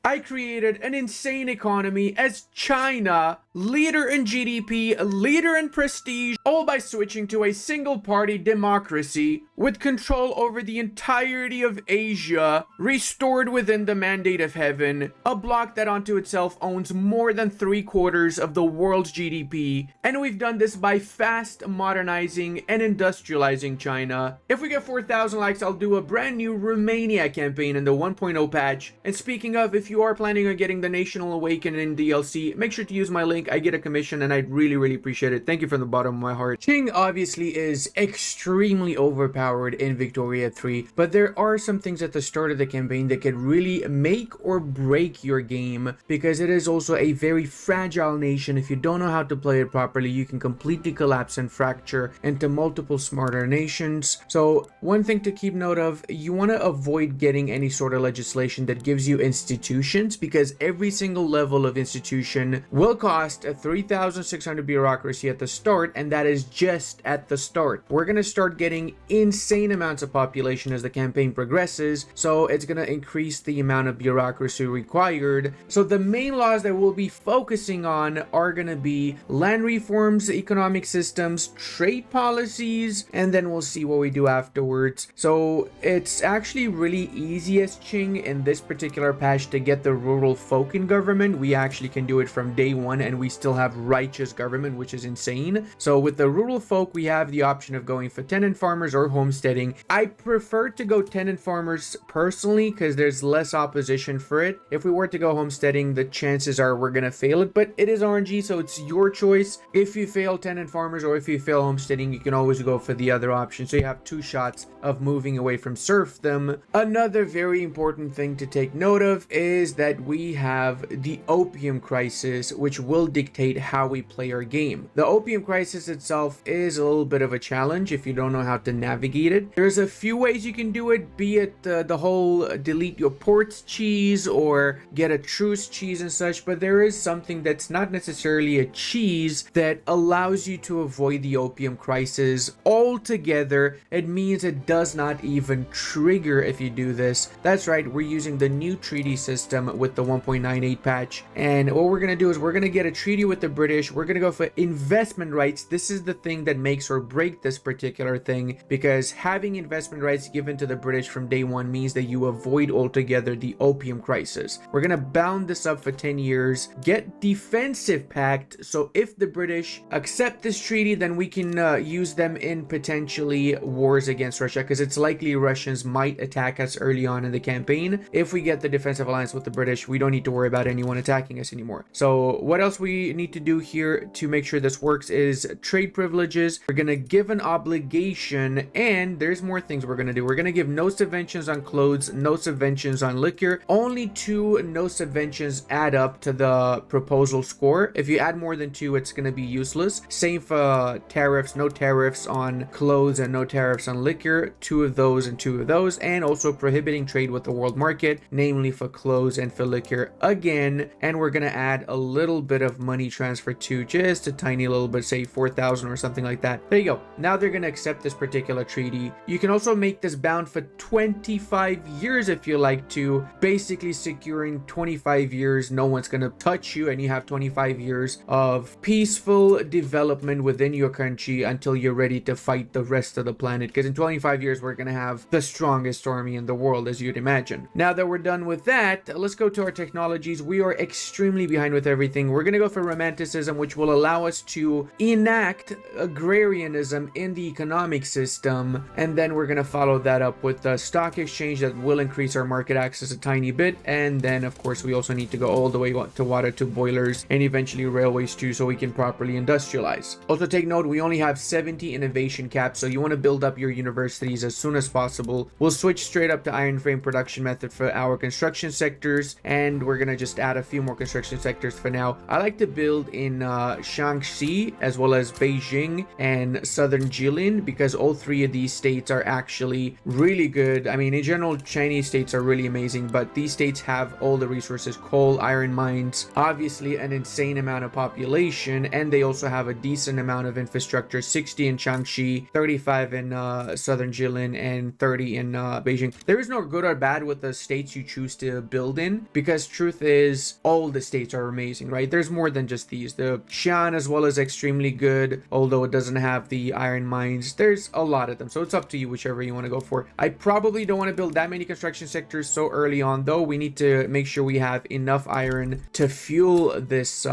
I created an insane economy as China, leader in GDP, leader in prestige, all by switching to a single-party democracy with control over the entirety of Asia, restored within the mandate of heaven, a bloc that onto itself owns more than 3/4 of the world's GDP, and we've done this by fast modernizing and industrializing China. If we get 4,000 likes, I'll do a brand new Romania campaign in the 1.0 patch. And speaking of, if you are planning on getting the National Awakening DLC, make sure to use my link. I get a commission and I'd really appreciate it. Thank you from the bottom of my heart. Qing obviously is extremely overpowered in Victoria 3, but there are some things at the start of the campaign that could really make or break your game, because it is also a very fragile nation. If you don't know how to play it properly, you can completely collapse and fracture into multiple smarter nations. So one thing to keep note of, you want to avoid getting any sort of legislation that gives you institutions, because every single level of institution will cost a 3,600 bureaucracy at the start, and that is just at the start. We're going to start getting insane amounts of population as the campaign progresses, so it's going to increase the amount of bureaucracy required. So the main laws that we'll be focusing on are going to be land reforms, economic systems, trade policies, and then we'll see what we do afterwards. So it's actually really easy as Qing in this particular patch to get the rural folk in government. We actually can do it from day one, and we still have righteous government, which is insane. So with the rural folk, we have the option of going for tenant farmers or homesteading. I prefer to go tenant farmers personally because there's less opposition for it. If we were to go homesteading, the chances are we're gonna fail it, but it is RNG, so it's your choice. If you fail tenant farmers or if you fail homesteading, you can always go for the other option, so you have two shots of moving away from serfdom. Another very important thing to take note of is that we have the opium crisis, which will dictate how we play our game. The opium crisis itself is a little bit of a challenge if you don't know how to navigate it. There's a few ways you can do it, be it the whole delete your ports cheese or get a truce cheese and such, but there is something that's not necessarily a cheese that allows you to avoid the opium crisis altogether. It means it does not even trigger if you do this. That's right, we're using the new treaty system with the 1.98 patch, and what we're going to do is we're going to get a treaty with the British. We're going to go for investment rights. This is the thing that makes or break this particular thing, because having investment rights given to the British from day one means that you avoid altogether the opium crisis. We're going to bound this up for 10 years, get defensive pact, so if the British accept this treaty, then we can use them in potentially wars against Russia, because it's likely Russians might attack us early on in the campaign. If we get the defensive alliance with the British, we don't need to worry about anyone attacking us anymore. So what else we need to do here to make sure this works is trade privileges. We're going to give an obligation, and there's more things we're going to do. We're going to give no subventions on clothes, no subventions on liquor. Only 2 no subventions add up to the proposal score. If you add more than 2, it's going to be useless. Same for tariffs, no tariffs on clothes and no tariffs on liquor. 2 of those and 2 of those, and also prohibiting trade with the world market, namely for clothes and for liquor again. And we're going to add a little bit of money transfer to, just a tiny little bit, say 4,000 or something like that. There you go. Now they're going to accept this particular treaty. You can also make this bound for 25 years if you like to, basically securing 25 years no one's going to touch you, and you have 25 years of peaceful development within your country until you're ready to fight the rest of the planet, because in 25 years we're going to have the strongest army in the world, as you'd imagine. Now that we're done with that, let's go to our technologies. We are extremely behind with everything. We're going to go for romanticism, which will allow us to enact agrarianism in the economic system, and then we're going to follow that up with the stock exchange that will increase our market access a tiny bit. And then of course we also need to go all the way to water to boilers and eventually railways too, so we can properly industrialize. Also take note, we only have 70 innovation caps, so you want to build up your universities as soon as possible. We'll switch straight up to iron frame production method for our construction sectors, and we're gonna just add a few more construction sectors for now. I like like to build in Shaanxi as well as Beijing and southern Jilin, because all three of these states are actually really good. I mean, in general, Chinese states are really amazing, but these states have all the resources: coal, iron mines, obviously an insane amount of population, and they also have a decent amount of infrastructure. 60 in Shaanxi, 35 in southern Jilin, and 30 in Beijing. There is no good or bad with the states you choose to build in, because truth is all the states are amazing, right? There's more than just these. The Xi'an as well is extremely good, although it doesn't have the iron mines. There's a lot of them, so it's up to you whichever you want to go for. I probably don't want to build that many construction sectors so early on, though. We need to make sure we have enough iron to fuel this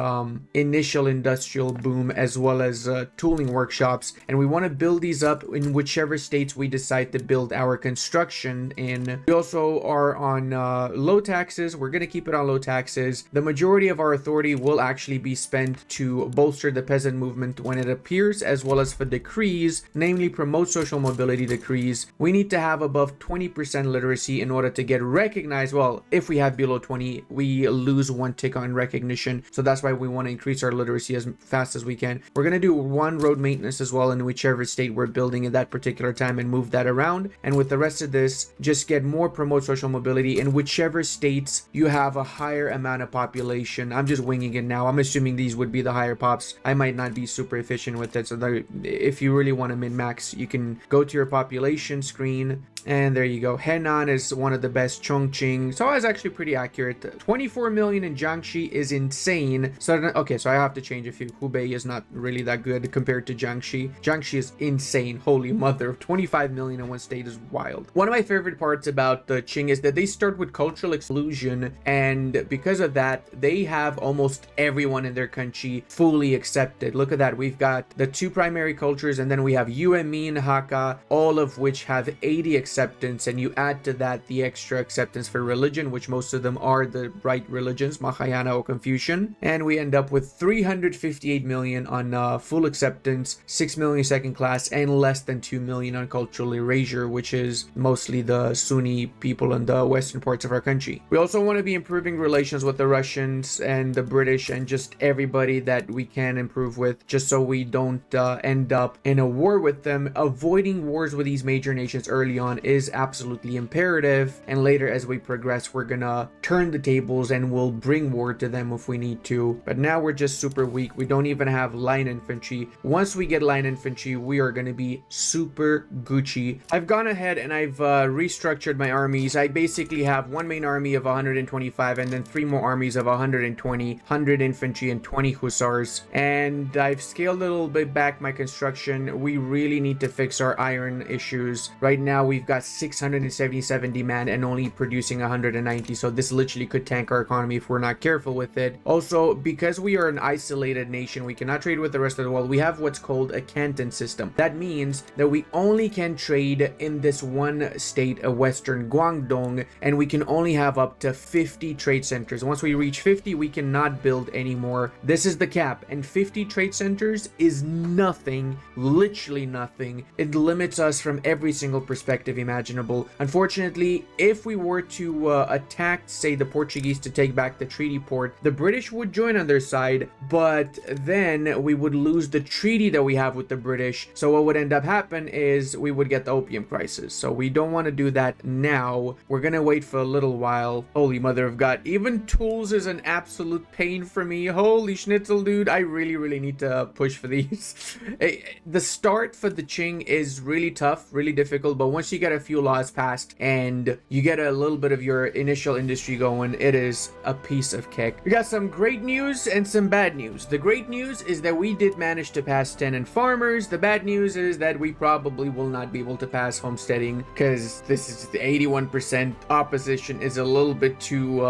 initial industrial boom, as well as tooling workshops, and we want to build these up in whichever states we decide to build our construction in. We also are on low taxes. We're going to keep it on low taxes. The majority of our authority will actually be spent to bolster the peasant movement when it appears, as well as for decrees, namely promote social mobility decrees. We need to have above 20% literacy in order to get recognized. Well, if we have below 20, we lose one tick on recognition, so that's why we want to increase our literacy as fast as we can. We're going to do one road maintenance as well in whichever state we're building at that particular time and move that around, and with the rest of this, just get more promote social mobility in whichever states you have a higher amount of population. I'm just winging it now. I'm assuming these would be the higher pops. I might not be super efficient with it, so if you really want to min-max, you can go to your population screen, and there you go. Henan is one of the best. Chongqing, so it's actually pretty accurate. 24 million in Jiangxi is insane. So okay, so I have to change a few. Hubei is not really that good compared to Jiangxi. Jiangxi is insane. Holy mother, 25 million in one state is wild. One of my favorite parts about the Qing is that they start with cultural exclusion, and because of that, they have almost everyone in their country fully accepted. Look at that. We've got the two primary cultures, and then we have Yuemin, Hakka, all of which have 80 acceptance, and you add to that the extra acceptance for religion, which most of them are the right religions, Mahayana or Confucian, and we end up with 358 million on full acceptance, 6 million second class, and less than 2 million on cultural erasure, which is mostly the Sunni people in the western parts of our country. We also want to be improving relations with the Russians and the British and just everybody that we can improve with, just so we don't end up in a war with them. Avoiding wars with these major nations early on is absolutely imperative, and later as we progress, we're gonna turn the tables and we'll bring war to them if we need to. But now we're just super weak. We don't even have line infantry. Once we get line infantry, we are gonna be super Gucci. I've gone ahead and I've restructured my armies. I basically have one main army of 125 and then 3 more armies of 120, 100 infantry and 20 hussars, and I've scaled a little bit back my construction. We really need to fix our iron issues. Right now we've got 677 demand and only producing 190, so this literally could tank our economy if we're not careful with it. Also, because we are an isolated nation, we cannot trade with the rest of the world. We have what's called a canton system. That means that we only can trade in this one state of Western Guangdong, and we can only have up to 50 trade centers. Once we reach 50, we cannot build anymore. This is the cap, and 50 trade centers is nothing, literally nothing. It limits us from every single perspective imaginable. Unfortunately, if we were to attack, say, the Portuguese to take back the treaty port, the British would join on their side, but then we would lose the treaty that we have with the British. So what would end up happen is we would get the opium crisis. So we don't want to do that now. We're gonna wait for a little while. Holy mother of God, even tools is an absolute pain for me. Holy schnitzel, dude, I really need to push for these. The start for the Qing is really tough, really difficult, but once you get a few laws passed and you get a little bit of your initial industry going, it is a piece of cake. We got some great news and some bad news. The great news is that we did manage to pass tenant farmers. The bad news is that we probably will not be able to pass homesteading, because this is the 81% opposition is a little bit too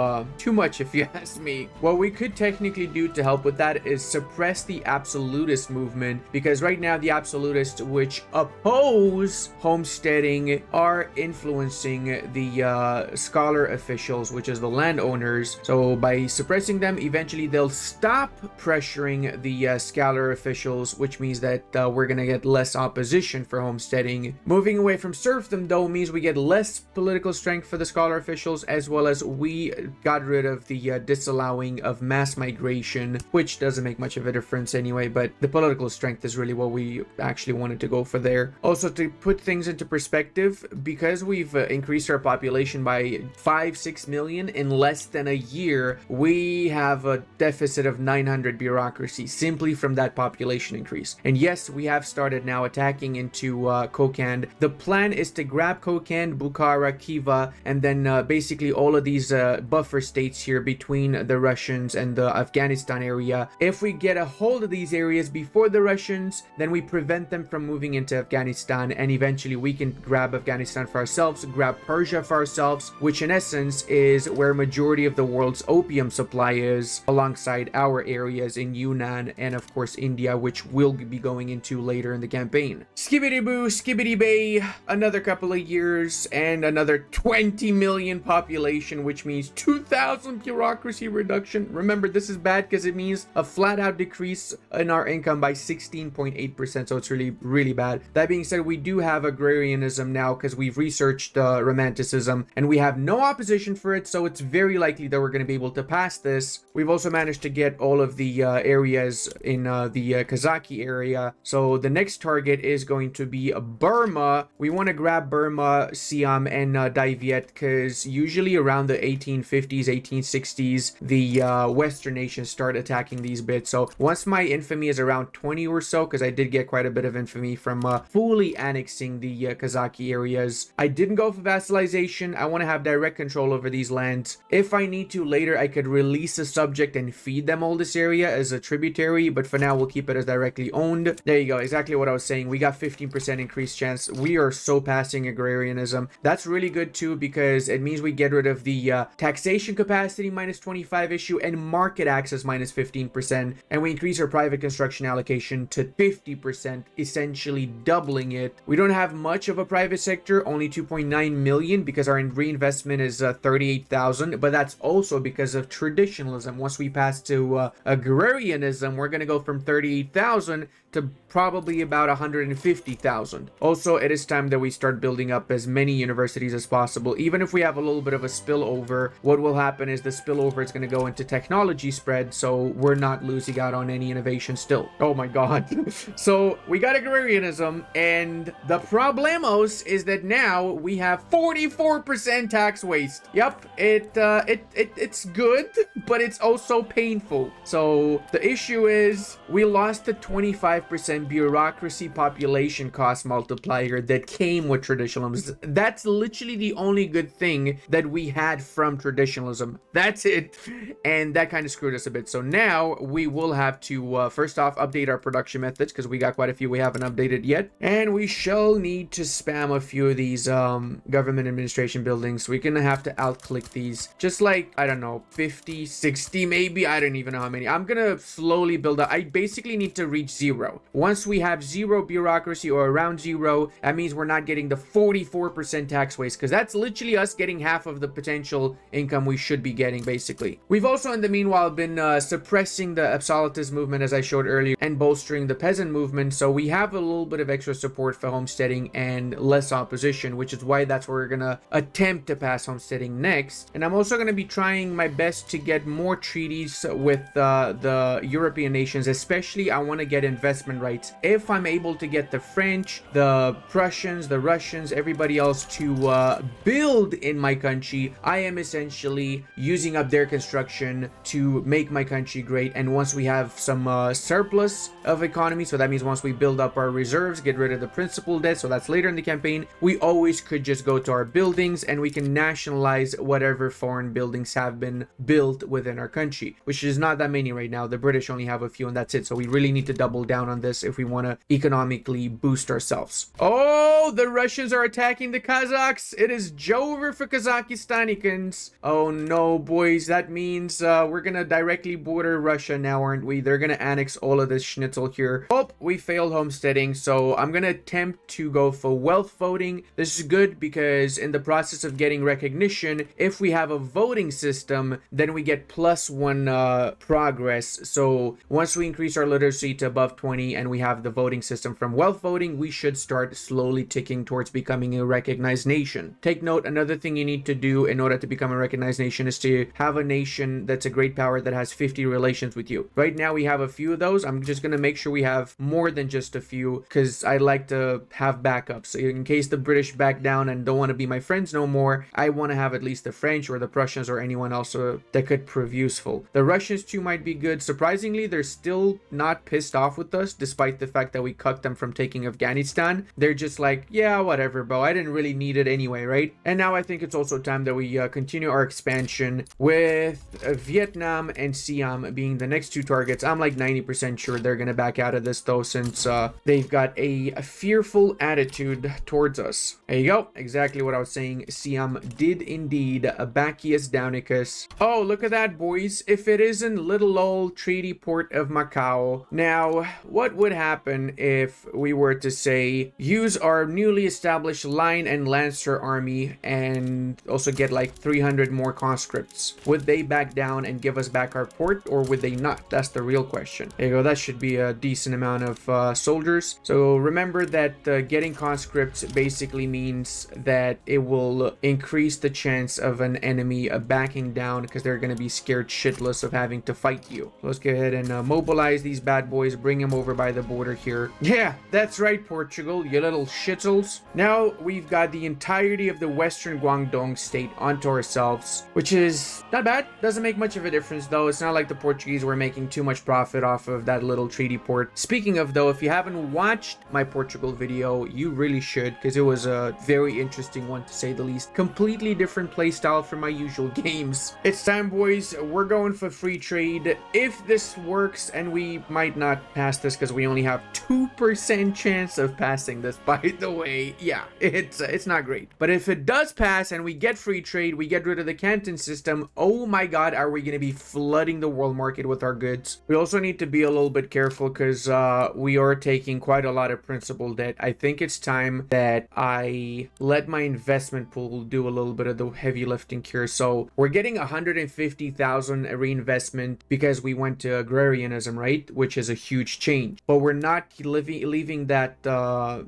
much if you ask me. What we could technically do to help with that is suppress the absolutist movement, because right now the absolutists, which oppose homesteading, are influencing the scholar officials, which is the landowners. So by suppressing them, eventually they'll stop pressuring the scholar officials, which means that we're gonna get less opposition for homesteading. Moving away from serfdom, though, means we get less political strength for the scholar officials, as well as we got rid of the disallowing of mass migration, which doesn't make much of a difference anyway, but the political strength is really what we actually wanted to go for there. Also, to put things into perspective, because we've increased our population by 5-6 million in less than a year, we have a deficit of 900 bureaucracy simply from that population increase. And yes, we have started now attacking into Kokand. The plan is to grab Kokand, Bukhara, Khiva, and then basically all of these buffer states here between the Russians and the Afghanistan area. If we get a hold of these areas before the Russians, then we prevent them from moving into Afghanistan, and eventually we can grab Afghanistan for ourselves, grab Persia for ourselves, which in essence is where majority of the world's opium supply is, alongside our areas in Yunnan and of course India, which we'll be going into later in the campaign. Skibbity boo, skibbity bay, another couple of years and another 20 million population, which means 2,000 bureaucracy reduction. Remember, this is bad because it means a flat out decrease in our income by 16.8%, so it's really bad. That being said, we do have agrarianism now because we've researched romanticism and we have no opposition for it, so it's very likely that we're going to be able to pass this. We've also managed to get all of the areas in the Kazaki area, so the next target is going to be Burma. We want to grab Burma, Siam, and Dai Viet because usually around the 1850s, 1860s, the Western nations start attacking these bits. So once my infamy is around 20 or so, because I did get quite a bit of infamy from fully annexing the Kazaki areas, I didn't go for vassalization. I want to have direct control over these lands. If I need to later, I could release a subject and feed them all this area as a tributary, but for now we'll keep it as directly owned. There you go, exactly what I was saying. We got 15% increased chance. We are so passing agrarianism. That's really good too, because it means we get rid of the taxation capacity minus 25 issue and market access minus 15%, and we increase our private construction allocation to 50%, essentially doubling it. We don't have much of a private sector, only 2.9 million, because our reinvestment is 38,000, but that's also because of traditionalism. Once we pass to agrarianism, we're going to go from 38,000 to probably about 150,000. Also, it is time that we start building up as many universities as possible. Even if we have a little bit of a spillover, what will happen is the spillover is going to go into technology spread, so we're not losing out on any innovation still. Oh my god. So we got agrarianism, and the problemos is that now we have 44% tax waste. Yep, it's good, but it's also painful. So the issue is we lost the 25% bureaucracy population cost multiplier that came with traditionalism. That's literally the only good thing that we had from traditionalism. That's it. And that kind of screwed us a bit. So now we will have to first off update our production methods, because we got quite a few we haven't updated yet, and we shall need to spam a few of these government administration buildings. We're gonna have to out-click these, just like, I don't know, 50, 60 maybe. I don't even know how many. I'm gonna slowly build up. I basically need to reach 0. Once we have 0 bureaucracy or around 0, that means we're not getting the 44% tax waste, because that's literally us getting half of the potential income we should be getting, basically. We've also in the meanwhile been suppressing the absolutist movement, as I showed earlier, and bolstering the peasant movement, so we have a little bit of extra support for homesteading and less opposition, which is why that's where we're gonna attempt to pass homesteading next. And I'm also gonna be trying my best to get more treaties with the European nations. Especially I want to get investment rights. If I'm able to get the French, the Prussians, the Russians, everybody else to build in my country, I am essentially using up their construction to make my country great. And once we have some surplus of economy, so that means once we build up our reserves, get rid of the principal debt, so that's later in the campaign, we always could just go to our buildings and we can nationalize whatever foreign buildings have been built within our country, which is not that many right now. The British only have a few and that's it. So we really need to double down down on this if we want to economically boost ourselves. Oh, the Russians are attacking the Kazakhs. It is Jover for Kazakhstanikans. Oh no, boys. That means we're gonna directly border Russia now, aren't we? They're gonna annex all of this schnitzel here. Oh, we failed homesteading, so I'm gonna attempt to go for wealth voting. This is good because in the process of getting recognition, if we have a voting system, then we get +1 progress. So once we increase our literacy to above 20 and we have the voting system from wealth voting, we should start slowly ticking towards becoming a recognized nation. Take note, another thing you need to do in order to become a recognized nation is to have a nation that's a great power that has 50 relations with you. Right now we have a few of those. I'm just going to make sure we have more than just a few because I like to have backups. So in case the British back down and don't want to be my friends no more, I want to have at least the French or the Prussians or anyone else that could prove useful. The Russians too might be good. Surprisingly, they're still not pissed off with us despite the fact that we cucked them from taking Afghanistan. They're just like, yeah, whatever, bro. I didn't really need it anyway, right? And now I think it's also time that we continue our expansion with Vietnam and Siam being the next two targets. I'm like 90% sure they're gonna back out of this though, since they've got a fearful attitude towards us. There you go, exactly what I was saying. Siam did indeed Bacchius Downicus. Oh, look at that, boys. If it isn't little old treaty port of Macau. Now, what would happen if we were to say use our newly established line and lancer army and also get like 300 more conscripts? Would they back down and give us back our port, or would they not? That's the real question. There you go, that should be a decent amount of soldiers. So remember that getting conscripts basically means that it will increase the chance of an enemy backing down because they're going to be scared shitless of having to fight you. Let's go ahead and mobilize these bad boys, bring them over by the border here. Yeah, that's right, Portugal, you little shittles. Now we've got the entirety of the western Guangdong state onto ourselves, which is not bad. Doesn't make much of a difference though. It's not like the Portuguese were making too much profit off of that little treaty port. Speaking of though, if you haven't watched my Portugal video, you really should, because it was a very interesting one to say the least. Completely different playstyle from my usual games. It's time, boys. We're going for free trade. If this works, and we might not pass this because we only have 2% chance of passing this, by the way. Yeah, it's not great. But if it does pass and we get free trade, we get rid of the Canton system, oh my god, are we going to be flooding the world market with our goods. We also need to be a little bit careful because we are taking quite a lot of principal debt. I think it's time that I let my investment pool do a little bit of the heavy lifting here. So we're getting 150,000 reinvestment because we went to agrarianism, right? Which is a huge change. But we're not leaving that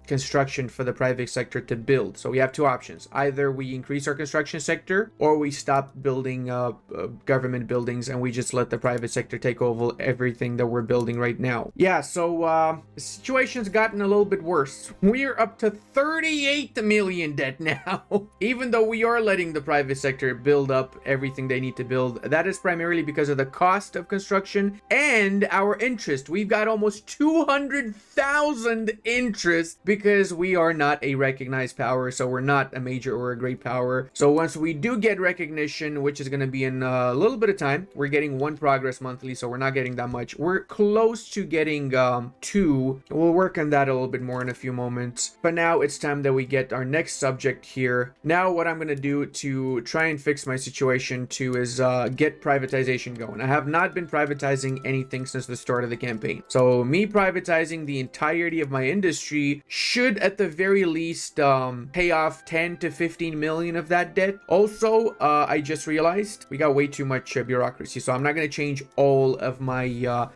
construction for the private sector to build. So we have two options. Either we increase our construction sector or we stop building government buildings and we just let the private sector take over everything that we're building right now. Yeah, so the situation's gotten a little bit worse. We're up to 38 million debt now. Even though we are letting the private sector build up everything they need to build, that is primarily because of the cost of construction and our interest. We've got almost 200,000 interest because we are not a recognized power, so we're not a major or a great power. So once we do get recognition, which is going to be in a little bit of time, we're getting 1 progress monthly, so we're not getting that much. We're close to getting 2. We'll work on that a little bit more in a few moments. But now it's time that we get our next subject here. Now what I'm going to do to try and fix my situation too is get privatization going. I have not been privatizing anything since the start of the campaign. So me privatizing the entirety of my industry should at the very least pay off 10 to 15 million of that debt. Also, I just realized we got way too much bureaucracy. So I'm not going to change all of my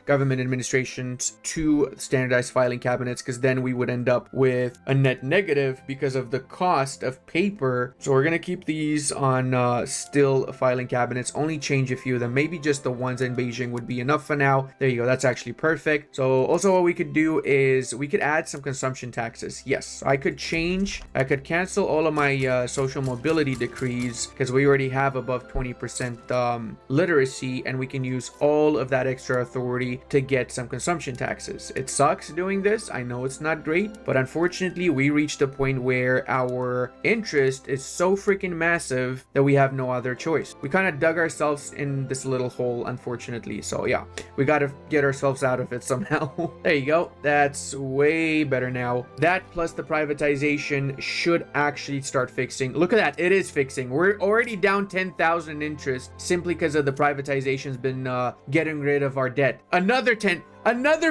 government administrations to standardized filing cabinets because then we would end up with a net negative because of the cost of paper. So we're going to keep these on still filing cabinets, only change a few of them. Maybe just the ones in Beijing would be enough for now. There you go. That's actually perfect. So also what we could do is we could add some consumption taxes. Yes, I could cancel all of my social mobility decrees because we already have above 20% literacy, and we can use all of that extra authority to get some consumption taxes. It sucks doing this. I know it's not great, but unfortunately we reached a point where our interest is so freaking massive that we have no other choice. We kind of dug ourselves in this little hole, unfortunately. So yeah, we got to get ourselves out of it somehow. now. There you go. That's way better now. That plus the privatization should actually start fixing. Look at that. It is fixing. We're already down 10,000 in interest simply because of the privatization's been getting rid of our debt. Another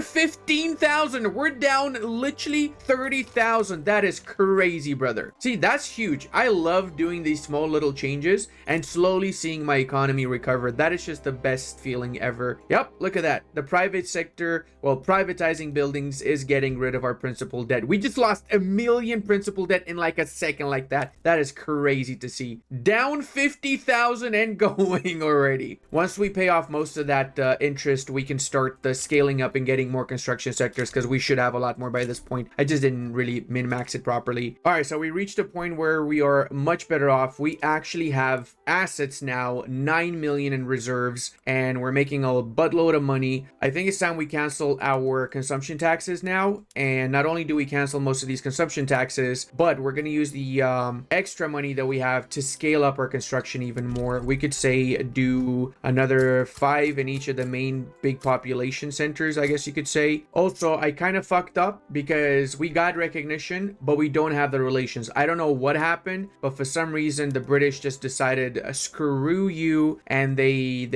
15,000. We're down literally 30,000. That is crazy, brother. See, that's huge. I love doing these small little changes and slowly seeing my economy recover. That is just the best feeling ever. Yep, look at that. The private sector, well, privatizing buildings is getting rid of our principal debt. We just lost 1 million principal debt in like a second like that. That is crazy to see. Down 50,000 and going already. Once we pay off most of that interest, we can start the scaling up and getting more construction sectors, because we should have a lot more by this point. I just didn't really min-max it properly. All right, so we reached a point where we are much better off. We actually have assets now, 9 million in reserves, and we're making a buttload of money. I think it's time we cancel our consumption taxes now. And not only do we cancel most of these consumption taxes, but we're going to use the extra money that we have to scale up our construction even more. We could say do another 5 in each of the main big population centers, I guess you could say. Also, I kind of fucked up because we got recognition, but we don't have the relations. I don't know what happened, but for some reason the British just decided screw you, and they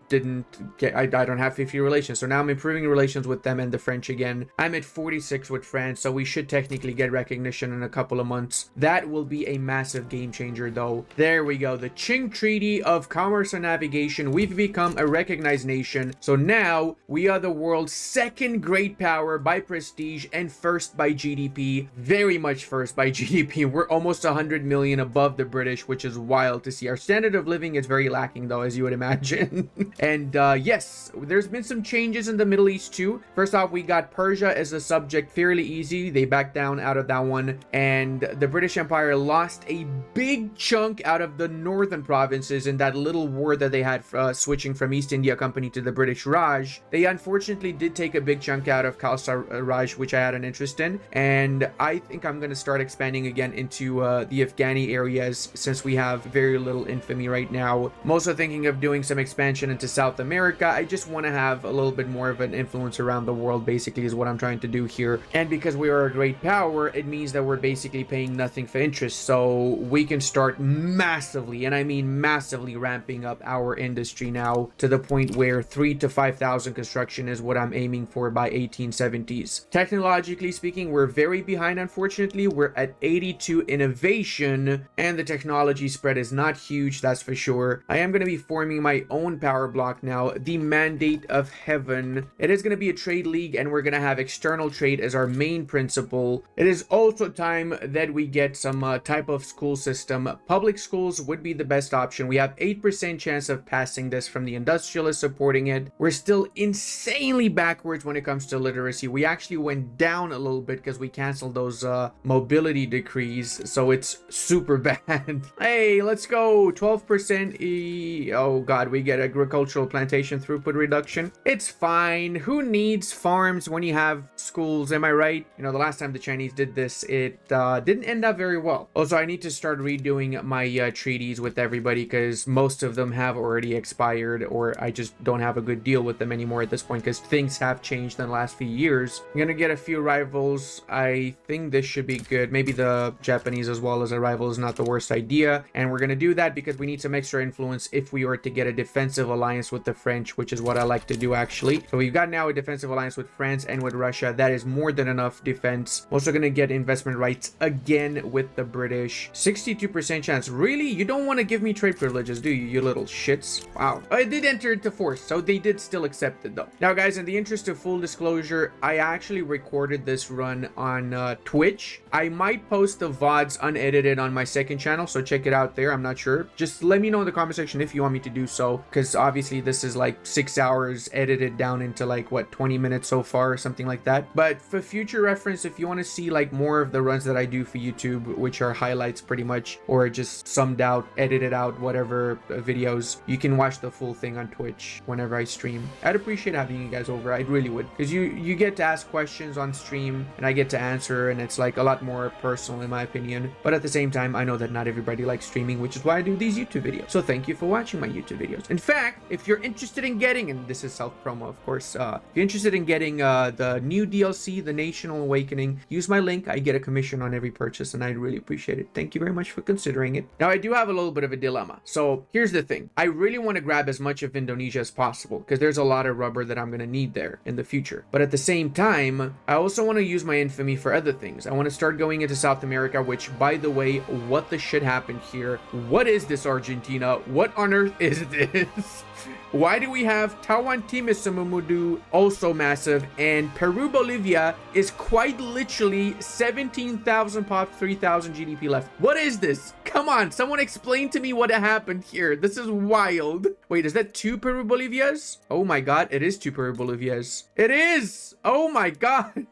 didn't get. I don't have 50 relations, so now I'm improving relations with them and the French again. I'm at 46 with France, so we should technically get recognition in a couple of months. That will be a massive game changer, though. There we go. The Qing Treaty of Commerce and Navigation. We've become a recognized nation, so now we are the world's second great power by prestige and first by GDP. Very much first by GDP. We're almost 100 million above the British, which is wild to see. Our standard of living is very lacking, though, as you would imagine. And yes, there's been some changes in the Middle East too. First off, we got Persia as a subject fairly easy. They backed down out of that one, and the British Empire lost a big chunk out of the northern provinces in that little war that they had switching from East India Company to the British Raj. They unfortunately did take a big chunk out of Khalsa Raj, which I had an interest in, and I think I'm going to start expanding again into the Afghani areas, since we have very little infamy right now. I'm also thinking of doing some expansion into South America. I just want to have a little bit more of an influence around the world, basically, is what I'm trying to do here. And because we are a great power, it means that we're basically paying nothing for interest, so we can start massively, and I mean massively, ramping up our industry now to the point where 3,000 to 5,000 construction is what I'm aiming for by 1870s. Technologically speaking, we're very behind, unfortunately. We're at 82 innovation, and the technology spread is not huge, that's for sure. I am going to be forming my own power block now, the Mandate of Heaven. It is going to be a trade league, and we're going to have external trade as our main principle. It is also time that we get some type of school system. Public schools would be the best option. We have 8% chance of passing this from the industrialists supporting it. We're still insanely backwards when it comes to literacy. We actually went down a little bit because we canceled those mobility decrees, so it's super bad. Hey, let's go. 12%. Oh god, we get agricultural plantation throughput reduction. It's fine. Who needs farms when you have schools? Am I right? You know, the last time the Chinese did this, it didn't end up very well. Also, I need to start redoing my treaties with everybody, because most of them have already expired, or I just don't have a good deal with them anymore at this point, because things have changed in the last few years. I'm gonna get a few rivals. I think this should be good. Maybe the Japanese as well as a rival is not the worst idea, and we're gonna do that because we need some extra influence if we were to get a defensive alliance with the French, which is what I like to do, actually. So we've got now a defensive alliance with France and with Russia. That is more than enough defense. Also gonna get investment rights again with the British. 62% chance. Really? You don't want to give me trade privileges, do you, you little shits? Wow. I did enter into force, so they did still accept it, though. Now, guys, in the interest of full disclosure, I actually recorded this run on Twitch. I might post the VODs unedited on my second channel, so check it out there. I'm not sure. Just let me know in the comment section if you want me to do so, because obviously this is like 6 hours edited down into like, what, 20 minutes so far or something like that. But for future reference, if you want to see like more of the runs that I do for YouTube, which are highlights pretty much, or just summed out, edited out, whatever videos, you can watch the full thing on Twitch whenever I stream. I'd appreciate having having you guys over. I really would, because you get to ask questions on stream and I get to answer, and it's like a lot more personal in my opinion. But at the same time, I know that not everybody likes streaming, which is why I do these YouTube videos. So thank you for watching my YouTube videos. In fact, if you're interested in getting, and this is self promo of course, if you're interested in getting the new DLC, the National Awakening, use my link. I get a commission on every purchase, and I'd really appreciate it. Thank you very much for considering it. Now I do have a little bit of a dilemma. So here's the thing. I really want to grab as much of Indonesia as possible, because there's a lot of rubber that I'm going to need there in the future. But at the same time, I also want to use my infamy for other things. I want to start going into South America, which, by the way, what the shit happened here? What is this, Argentina? What on earth is this? Why do we have Tawantimissamumudu also massive, and Peru Bolivia is quite literally 17,000 pop, 3,000 GDP left? What is this? Come on, someone explain to me what happened here. This is wild. Wait, is that 2 Peru Bolivias? Oh my god, it is 2 Peru Bolivias. It is! Oh my god.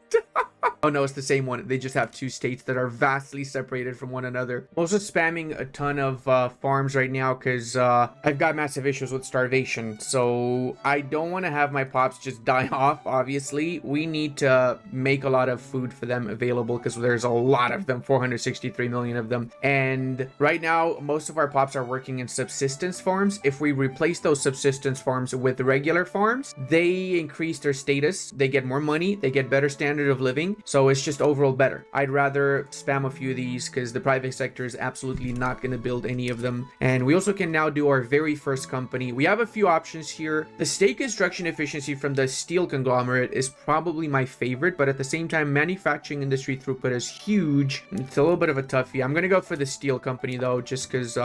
Oh no, it's the same one. They just have 2 states that are vastly separated from one another. I'm also spamming a ton of farms right now because I've got massive issues with starvation. So I don't want to have my pops just die off, obviously. We need to make a lot of food for them available because there's a lot of them, 463 million of them. And right now, most of our pops are working in subsistence farms. If we replace those subsistence farms with regular farms, they increase their status. They get more money. They get better standard of living. So it's just overall better. I'd rather spam a few of these because the private sector is absolutely not going to build any of them. And we also can now do our very first company. We have a few options here. The state construction efficiency from the steel conglomerate is probably my favorite, but at the same time, manufacturing industry throughput is huge. It's a little bit of a toughie. I'm going to go for the steel company though, just because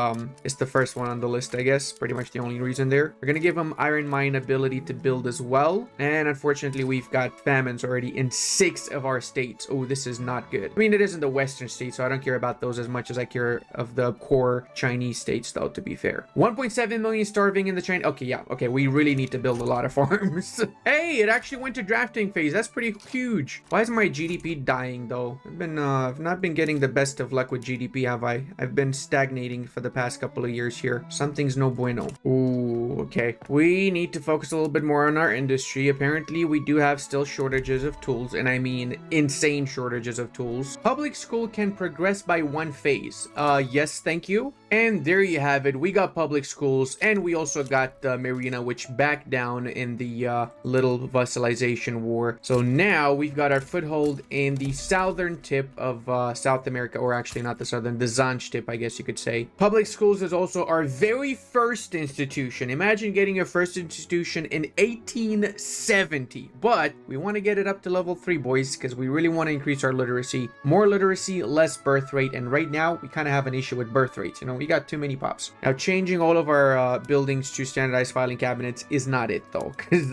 it's the first one on the list, I guess. Pretty much the only reason there. We're going to give them iron mine ability to build as well. And unfortunately, we've got famines already in 6 of our states. Oh, this is not good. I mean, it isn't the western states, so I don't care about those as much as I care of the core Chinese states though, to be fair. 1.7 million starving in the China. Okay, yeah. Okay, we really need to build a lot of farms. Hey, it actually went to drafting phase. That's pretty huge. Why is my GDP dying though? I've not been getting the best of luck with GDP, have I? I've been stagnating for the past couple of years here. Something's no bueno. Ooh, okay. We need to focus a little bit more on our industry. Apparently, we do have still shortages of tools, and I mean insane shortages of tools. Public school can progress by 1 phase. Yes, thank you. And there you have it. We got public schools, and we also got Marina, which backed down in the little vassalization war. So now we've got our foothold in the southern tip of South America, or actually not the southern, the Zanj tip, I guess you could say. Public schools is also our very first institution. Imagine getting your first institution in 1870. But we want to get it up to level 3, boys, because we really want to increase our literacy. More literacy, less birth rate. And right now, we kind of have an issue with birth rates. You know, we got too many pops. Now, changing all of our buildings to standardized filing cabinets is not it, though, because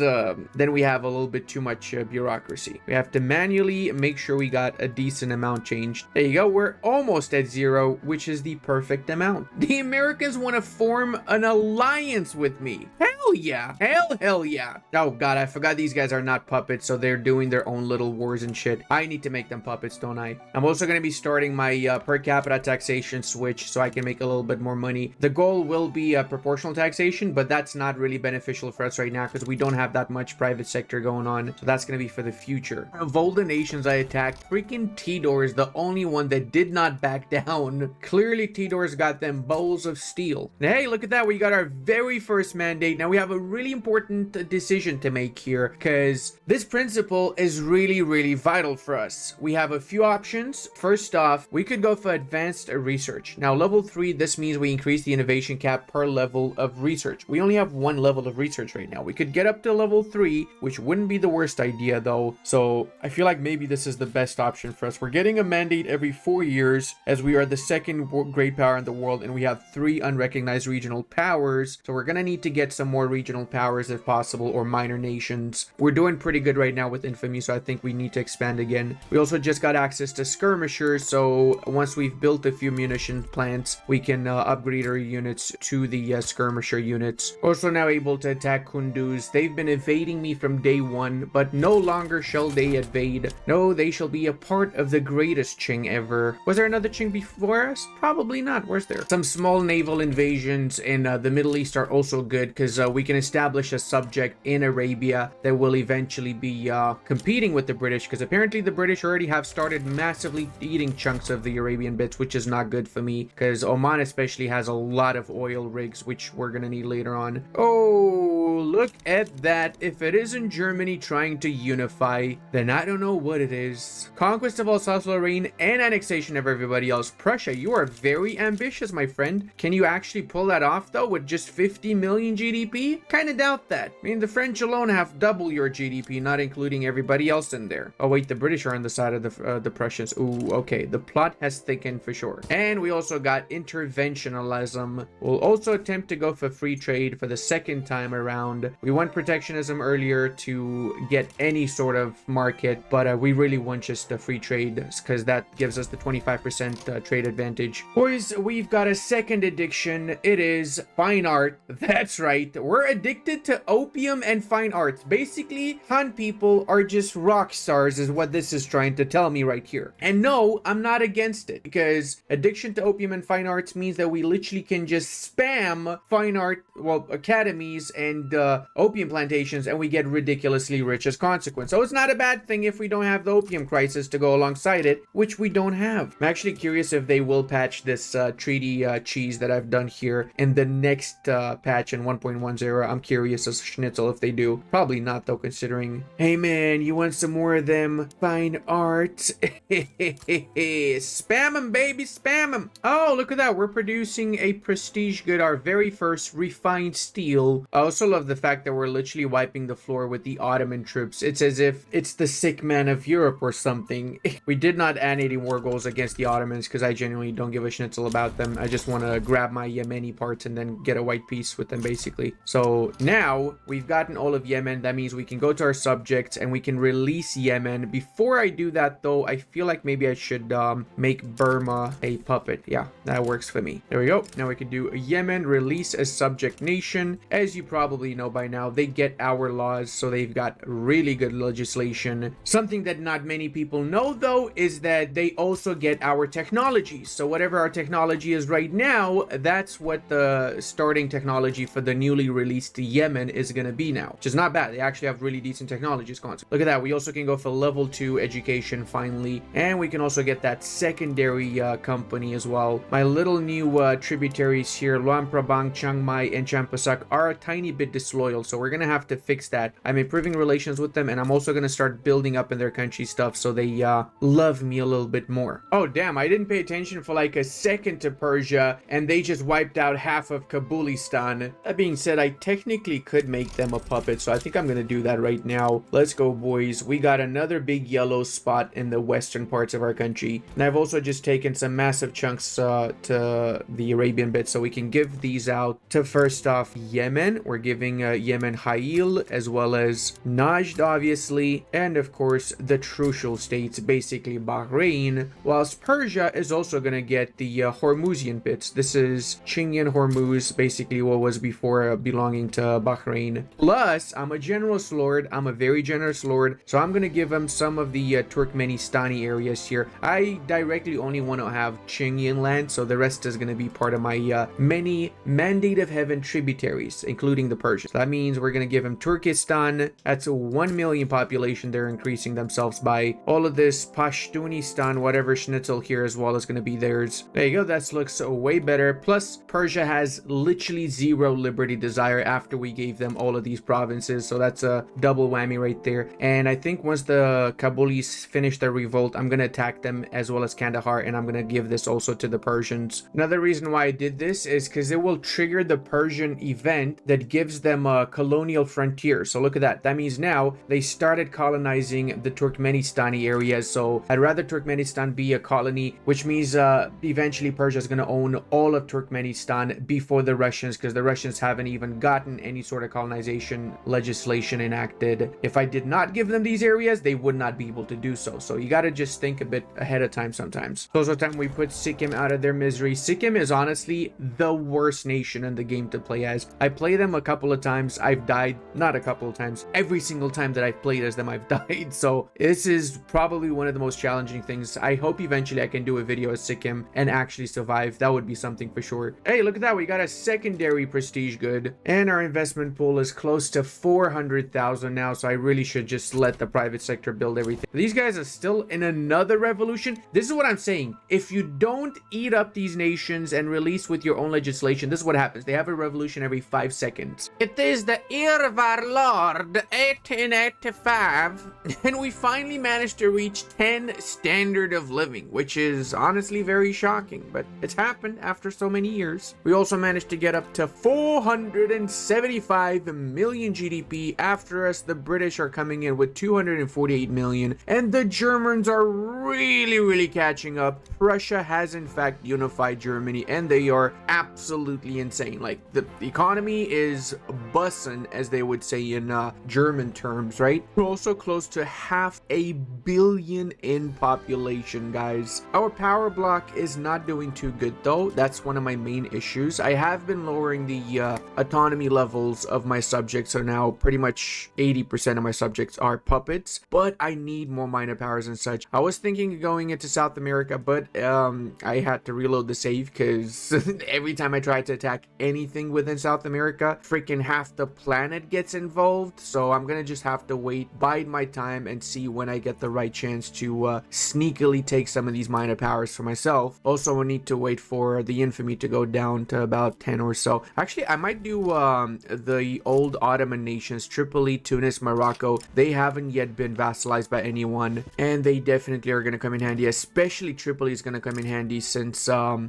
then we have a little bit too much bureaucracy. We have to manually make sure we got a decent amount changed. There you go. We're almost at 0, which is the perfect amount. The Americans want to form an alliance with me. Hell yeah. Hell yeah. Oh, God, I forgot these guys are not puppets, so they're doing their own little wars and shit. I need to make them puppets, don't I? I'm also going to be starting my per capita taxation switch so I can make a little bit more money. The goal will be proportional taxation, but that's not really beneficial for us right now because we don't have that much private sector going on. So that's going to be for the future. Of all the nations I attacked, freaking Tidor is the only one that did not back down. Clearly, Tidor's got them bowls of steel. And hey, look at that. We got our very first mandate. Now we have a really important decision to make here because this principle is really vital for us. We have a few options. First off, we could go for advanced research. Now, level 3, this means we increase the innovation cap per level of research. We only have 1 level of research right now. We could get up to level 3, which wouldn't be the worst idea though. So I feel like maybe this is the best option for us. We're getting a mandate every 4 years as we are the 2nd great power in the world and we have 3 unrecognized regional powers. So we're gonna need to get some more regional powers if possible, or minor nations. We're doing pretty good right now with infamy, so I think we need to expand again. We also just got access to skirmishers, so once we've built a few munition plants, we can upgrade our units to the skirmisher units. Also now able to attack Kunduz. They've been evading me from day one, but no longer shall they invade. No, they shall be a part of the greatest Qing ever. Was there another Qing before us? Probably not. Where's there? Some small naval invasions in the Middle East are also good because we can establish a subject in Arabia that will eventually be competing with the British, because apparently the British already have started massively eating chunks of the Arabian bits, which is not good for me because Oman especially has a lot of oil rigs, which we're gonna need later on. Oh, look at that. If it isn't Germany trying to unify, then I don't know what it is. Conquest of Alsace-Lorraine and annexation of everybody else. Prussia, you are very ambitious, my friend. Can you actually pull that off though with just 50 million GDP? Kinda doubt that. I mean, the French alone have double your GDP, not including everybody else in there. Oh wait, the British are on the side of the Prussians. Ooh, okay, the plot has thickened for sure. And we also got interventionalism. We'll also attempt to go for free trade for the second time around. We want protectionism earlier to get any sort of market, but we really want just a free trade because that gives us the 25% trade advantage. Boys, we've got a second addiction. It is fine art. That's right. We're addicted to opium and fine arts. Basically, Han people are just rock stars is what this is trying to tell me right here. And no, I'm not against it, because addiction to opium and fine arts means that we literally can just spam fine art, well, academies and opium plantations, and we get ridiculously rich as consequence. So it's not a bad thing if we don't have the opium crisis to go alongside it, which we don't have. I'm actually curious if they will patch this treaty cheese that I've done here in the next patch in 1.10. I'm curious as schnitzel if they do. Probably not though, considering. Hey man, you want some more of them fine art? Spam them, baby, spam them. Oh, look at that. We're producing a prestige good, our very first refined steel. I also love the fact that we're literally wiping the floor with the Ottoman troops. It's as if it's the sick man of Europe or something. We did not add any war goals against the Ottomans because I genuinely don't give a schnitzel about them. I just want to grab my Yemeni parts and then get a white piece with them, basically. So now we've gotten all of Yemen. That means we can go to our subjects and we can release Yemen. Before I do that though, I feel like maybe I should make Burma a puppet. Yeah, that works for me. There we go. Now we can do Yemen, release a subject nation. As you probably know by now, they get our laws, so they've got really good legislation. Something that not many people know though is that they also get our technologies. So whatever our technology is right now, that's what the starting technology for the newly released Yemen is going to be now, which is not bad. They actually have really decent technologies. Look at that. We also can go for level 2 education finally, and we can also get that secondary company as well. My little new tributaries here, Luang Prabang, Chiang Mai, and Champasak, are a tiny bit disloyal, so we're gonna have to fix that. I'm improving relations with them, and I'm also gonna start building up in their country stuff so they love me a little bit more. Oh damn, I didn't pay attention for like a second to Persia, and they just wiped out half of Kabulistan. That being said, I technically could make them a puppet, so I think I'm gonna do that right now. Let's go, boys. We got another big yellow spot in the western parts of our country, and I've also just taken some massive chunks to the Arabian bit, so we can give these out to, first off, Yemen. We're giving Yemen Hail, as well as Najd, obviously, and of course the Trucial states, basically Bahrain, whilst Persia is also gonna get the Hormuzian bits. This is Qingian Hormuz, basically what was before belonging to Bahrain. Plus, I'm a generous lord. I'm a very generous lord, so I'm gonna give him some of the Turkmenistani areas here. I directly only want to have Qingian land, so the rest is gonna be part of my many Mandate of Heaven tributaries, including the Persians. So that means we're gonna give him Turkestan. That's a 1 million population they're increasing themselves by. All of this Pashtunistan, whatever schnitzel here as well, is gonna be theirs. There you go. That looks way better. Plus, Persia has literally zero liberty desire after we gave them all of these provinces, so that's a double whammy right there. And I think once the Kabulis finish their revolt, I'm gonna attack them as well as Kandahar, and I'm gonna give this also to the Persians. Another reason why I did this is because it will trigger the Persian event that gives them a colonial frontier. So look at that. That means now they started colonizing the Turkmenistani areas. So I'd rather Turkmenistan be a colony, which means eventually Persia is going to own all of Turkmenistan before the Russians, because the Russians haven't even gotten any sort of colonization legislation enacted. If I did not give them these areas, they would not be able to do so. So you got to just think a bit ahead of time sometimes. So time we put Sikkim out of their misery. Sikkim is honestly the worst nation in the game to play as. I play them a couple of times. I've died. Not a couple of times. Every single time that I've played as them, I've died. So this is probably one of the most challenging things. I hope eventually I can do a video as Sikkim and actually survive. That would be something for sure. Hey, look at that. We got a secondary prestige good. And our investment pool is close to 400,000 now. So I really should just let the private sector build everything. These guys are still in another revolution. This is what I'm saying. If you don't eat up these nations and release with your own legislation, this is what happens. They have a revolution every 5 seconds. It is the year of our Lord, 1885, and we finally managed to reach 10 standard of living, which is honestly very shocking, but it's happened after so many years. We also managed to get up to 475 million GDP. After us, the British are coming in with 248 million, and the Germans are really catching up. Russia has in fact unified Germany, and they are absolutely insane. Like, the economy is bussin', as they would say in German terms, right? We're also close to 500 million in population, guys. Our power block is not doing too good though. That's one of my main issues. I have been lowering the autonomy levels of my subjects, so now pretty much 80% of my subjects are puppets, but I need more minor powers and such. I was thinking of going into South America, but I had to reload the save because every time I try to attack anything within South America, freaking half the planet gets involved. So I'm gonna just have to wait, bide my time, and see when I get the right chance to sneakily take some of these minor powers for myself. Also, I need to wait for the infamy to go down to about 10 or so. Actually, I might do the old Ottoman nations, Tripoli, Tunis, Morocco. They haven't yet been vassalized by anyone, and they definitely are gonna come in handy. Especially Tripoli is gonna come in handy since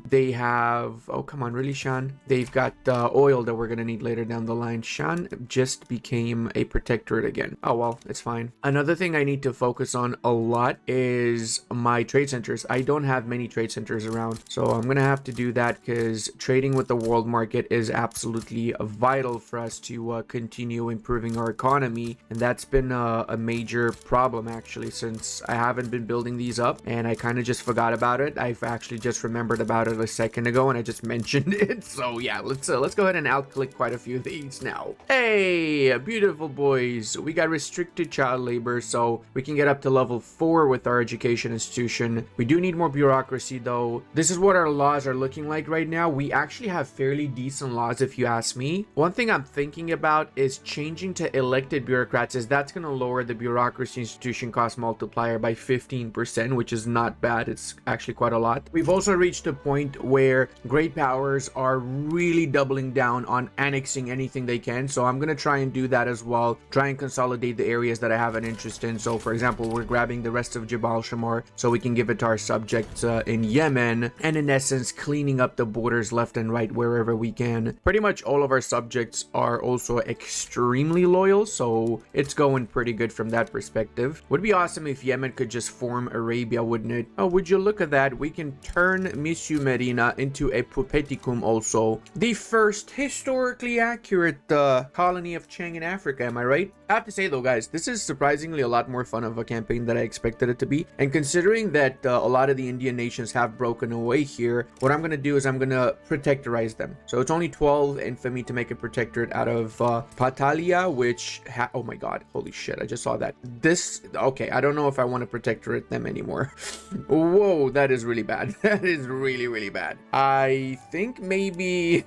they have, oh come on, really, Shan? They've got oil that we're gonna need later down the line. Shan just became a protectorate again. Oh well, it's fine. Another thing I need to focus on a lot is my trade centers. I don't have many trade centers around, so I'm gonna have to do that because trading with the world market is absolutely vital for us to continue improving our economy, and that's been a major problem actually, since I haven't been building these up and I kind of just forgot about it. I've actually just remembered about it a second ago and I just mentioned it. So yeah, let's go ahead and outclick quite a few of these now. Hey, beautiful boys, we got restricted child labor, so we can get up to level 4 with our education institution. We do need more bureaucracy though. This is what our laws are looking like right now. We actually have fairly decent laws if you ask me. One thing I'm thinking about is changing to elected bureaucrats, as that's going to lower the bureaucracy institution cost multiplier by 15%, which is not bad. It's actually quite a lot. We've also reached a point where great powers are really doubling down on annexing anything they can, so I'm going to try and do that as well. Try and consolidate the areas that I have an interest in. So for example, we're grabbing the rest of Jabal Shamar so we can give it to our subjects in Yemen, and in essence cleaning up the borders left and right wherever we can. Pretty much all of our subjects are also extremely loyal, so it's going pretty good from that perspective. Would be awesome if Yemen could just form Arabia, wouldn't it? Oh, would you look at that? We can turn Misu Medina into a Pupeticum also. The first historically accurate colony of Qing in Africa, am I right? I have to say though, guys, this is surprisingly a lot more fun of a campaign than I expected it to be. And considering that a lot of the Indian nations have broken away here, what I'm going to do is I'm going to protectorize them. So it's only 12 infamy to make a protectorate out of Patalia, which oh my god, holy shit, I just saw that. This, okay, I don't know if I want to protectorate them anymore. Whoa, that is really bad. That is really bad. I think maybe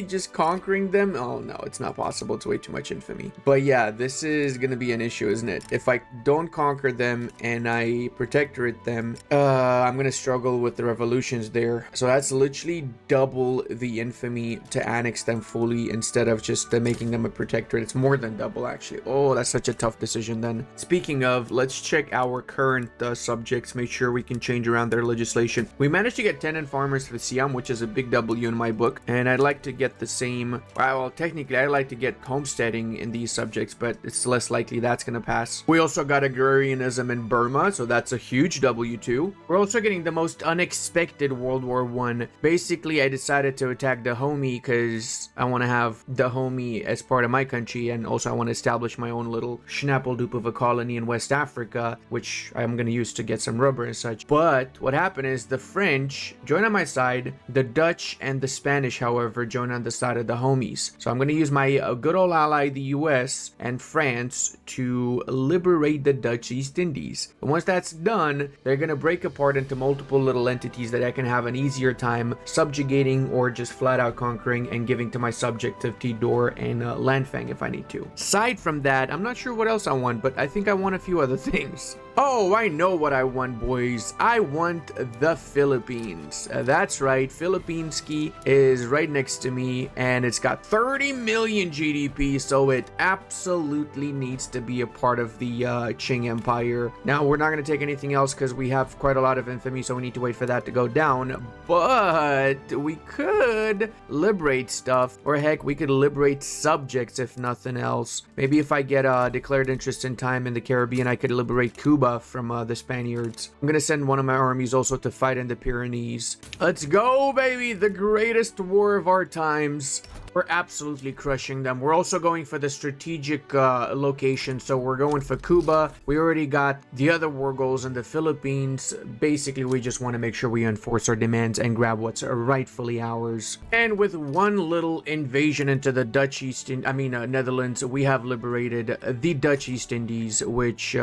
just conquering them. Oh no, it's not possible. It's way too much infamy. But yeah, this is gonna be an issue, isn't it? If I don't conquer them and I protectorate them, I'm gonna struggle with the revolutions there. So that's literally double the infamy to annex them fully instead of just making them a protectorate. It's more than double actually. Oh, that's such a tough decision then. Speaking of, let's check our current subjects, make sure we can change around their legislation. We managed to get tenant farmers for Siam, which is a big W in my book, and I'd like to get the same, well, technically I'd like to get homesteading in these subjects, but it's less likely that's gonna pass. We also got agrarianism in Burma, so that's a huge W too. We're also getting the most unexpected World War I. Basically, I decided to attack Dahomey because I want to have Dahomey as part of my country, and also I want to establish my own little schnappeldoop of a colony in West Africa, which I'm going to use to get some rubber and such. But what happened is the French French join on my side. The Dutch and the Spanish, however, join on the side of the homies. So I'm going to use my good old ally, the US and France, to liberate the Dutch East Indies. And once that's done, they're going to break apart into multiple little entities that I can have an easier time subjugating or just flat out conquering and giving to my subject of Tidor and Lanfang if I need to. Aside from that, I'm not sure what else I want, but I think I want a few other things. Oh, I know what I want, boys. I want the Philippines. That's right. Philippinski is right next to me, and it's got 30 million GDP, so it absolutely needs to be a part of the Qing Empire. Now, we're not going to take anything else because we have quite a lot of infamy, so we need to wait for that to go down. But we could liberate stuff, or heck, we could liberate subjects if nothing else. Maybe if I get a declared interest in time in the Caribbean, I could liberate Cuba from the Spaniards. I'm gonna send one of my armies also to fight in the Pyrenees. Let's go, baby! The greatest war of our times. We're absolutely crushing them. We're also going for the strategic location, so we're going for Cuba. We already got the other war goals in the Philippines. Basically, we just want to make sure we enforce our demands and grab what's rightfully ours. And with one little invasion into the Netherlands, we have liberated the Dutch East Indies, which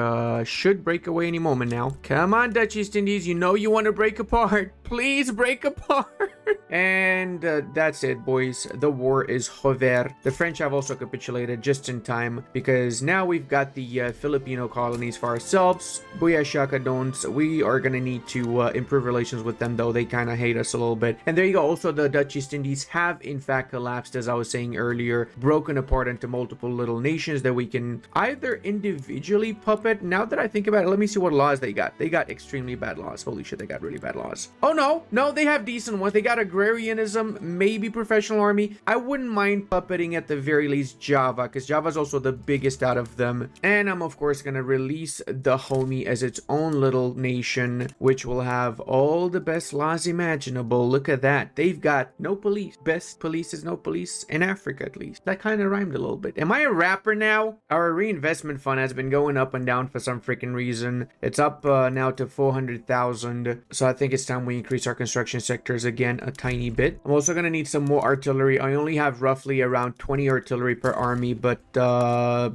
should break away any moment now. Come on, Dutch East Indies, you know you want to break apart. Please break apart. And that's it, boys. The war is over. The French have also capitulated just in time because now we've got the Filipino colonies for ourselves. Booyah shaka dons. We are gonna need to improve relations with them, though they kind of hate us a little bit. And there you go. Also, the Dutch East Indies have in fact collapsed, as I was saying earlier, broken apart into multiple little nations that we can either individually puppet. Now that I think about it, let me see what laws they got. They got extremely bad laws. Holy shit, they got really bad laws. Oh no, they have decent ones. They got agrarianism, maybe professional army. I wouldn't mind puppeting at the very least Java, because Java is also the biggest out of them. And I'm of course gonna release the homie as its own little nation, which will have all the best laws imaginable. Look at that. They've got no police. Best police is no police in Africa, at least. That kind of rhymed a little bit. Am I a rapper now? Our reinvestment fund has been going up and down for some freaking reason. It's up now to 400,000. So I think it's time we increase our construction sectors again a tiny bit. I'm also gonna need some more artillery. I only have roughly around 20 artillery per army, but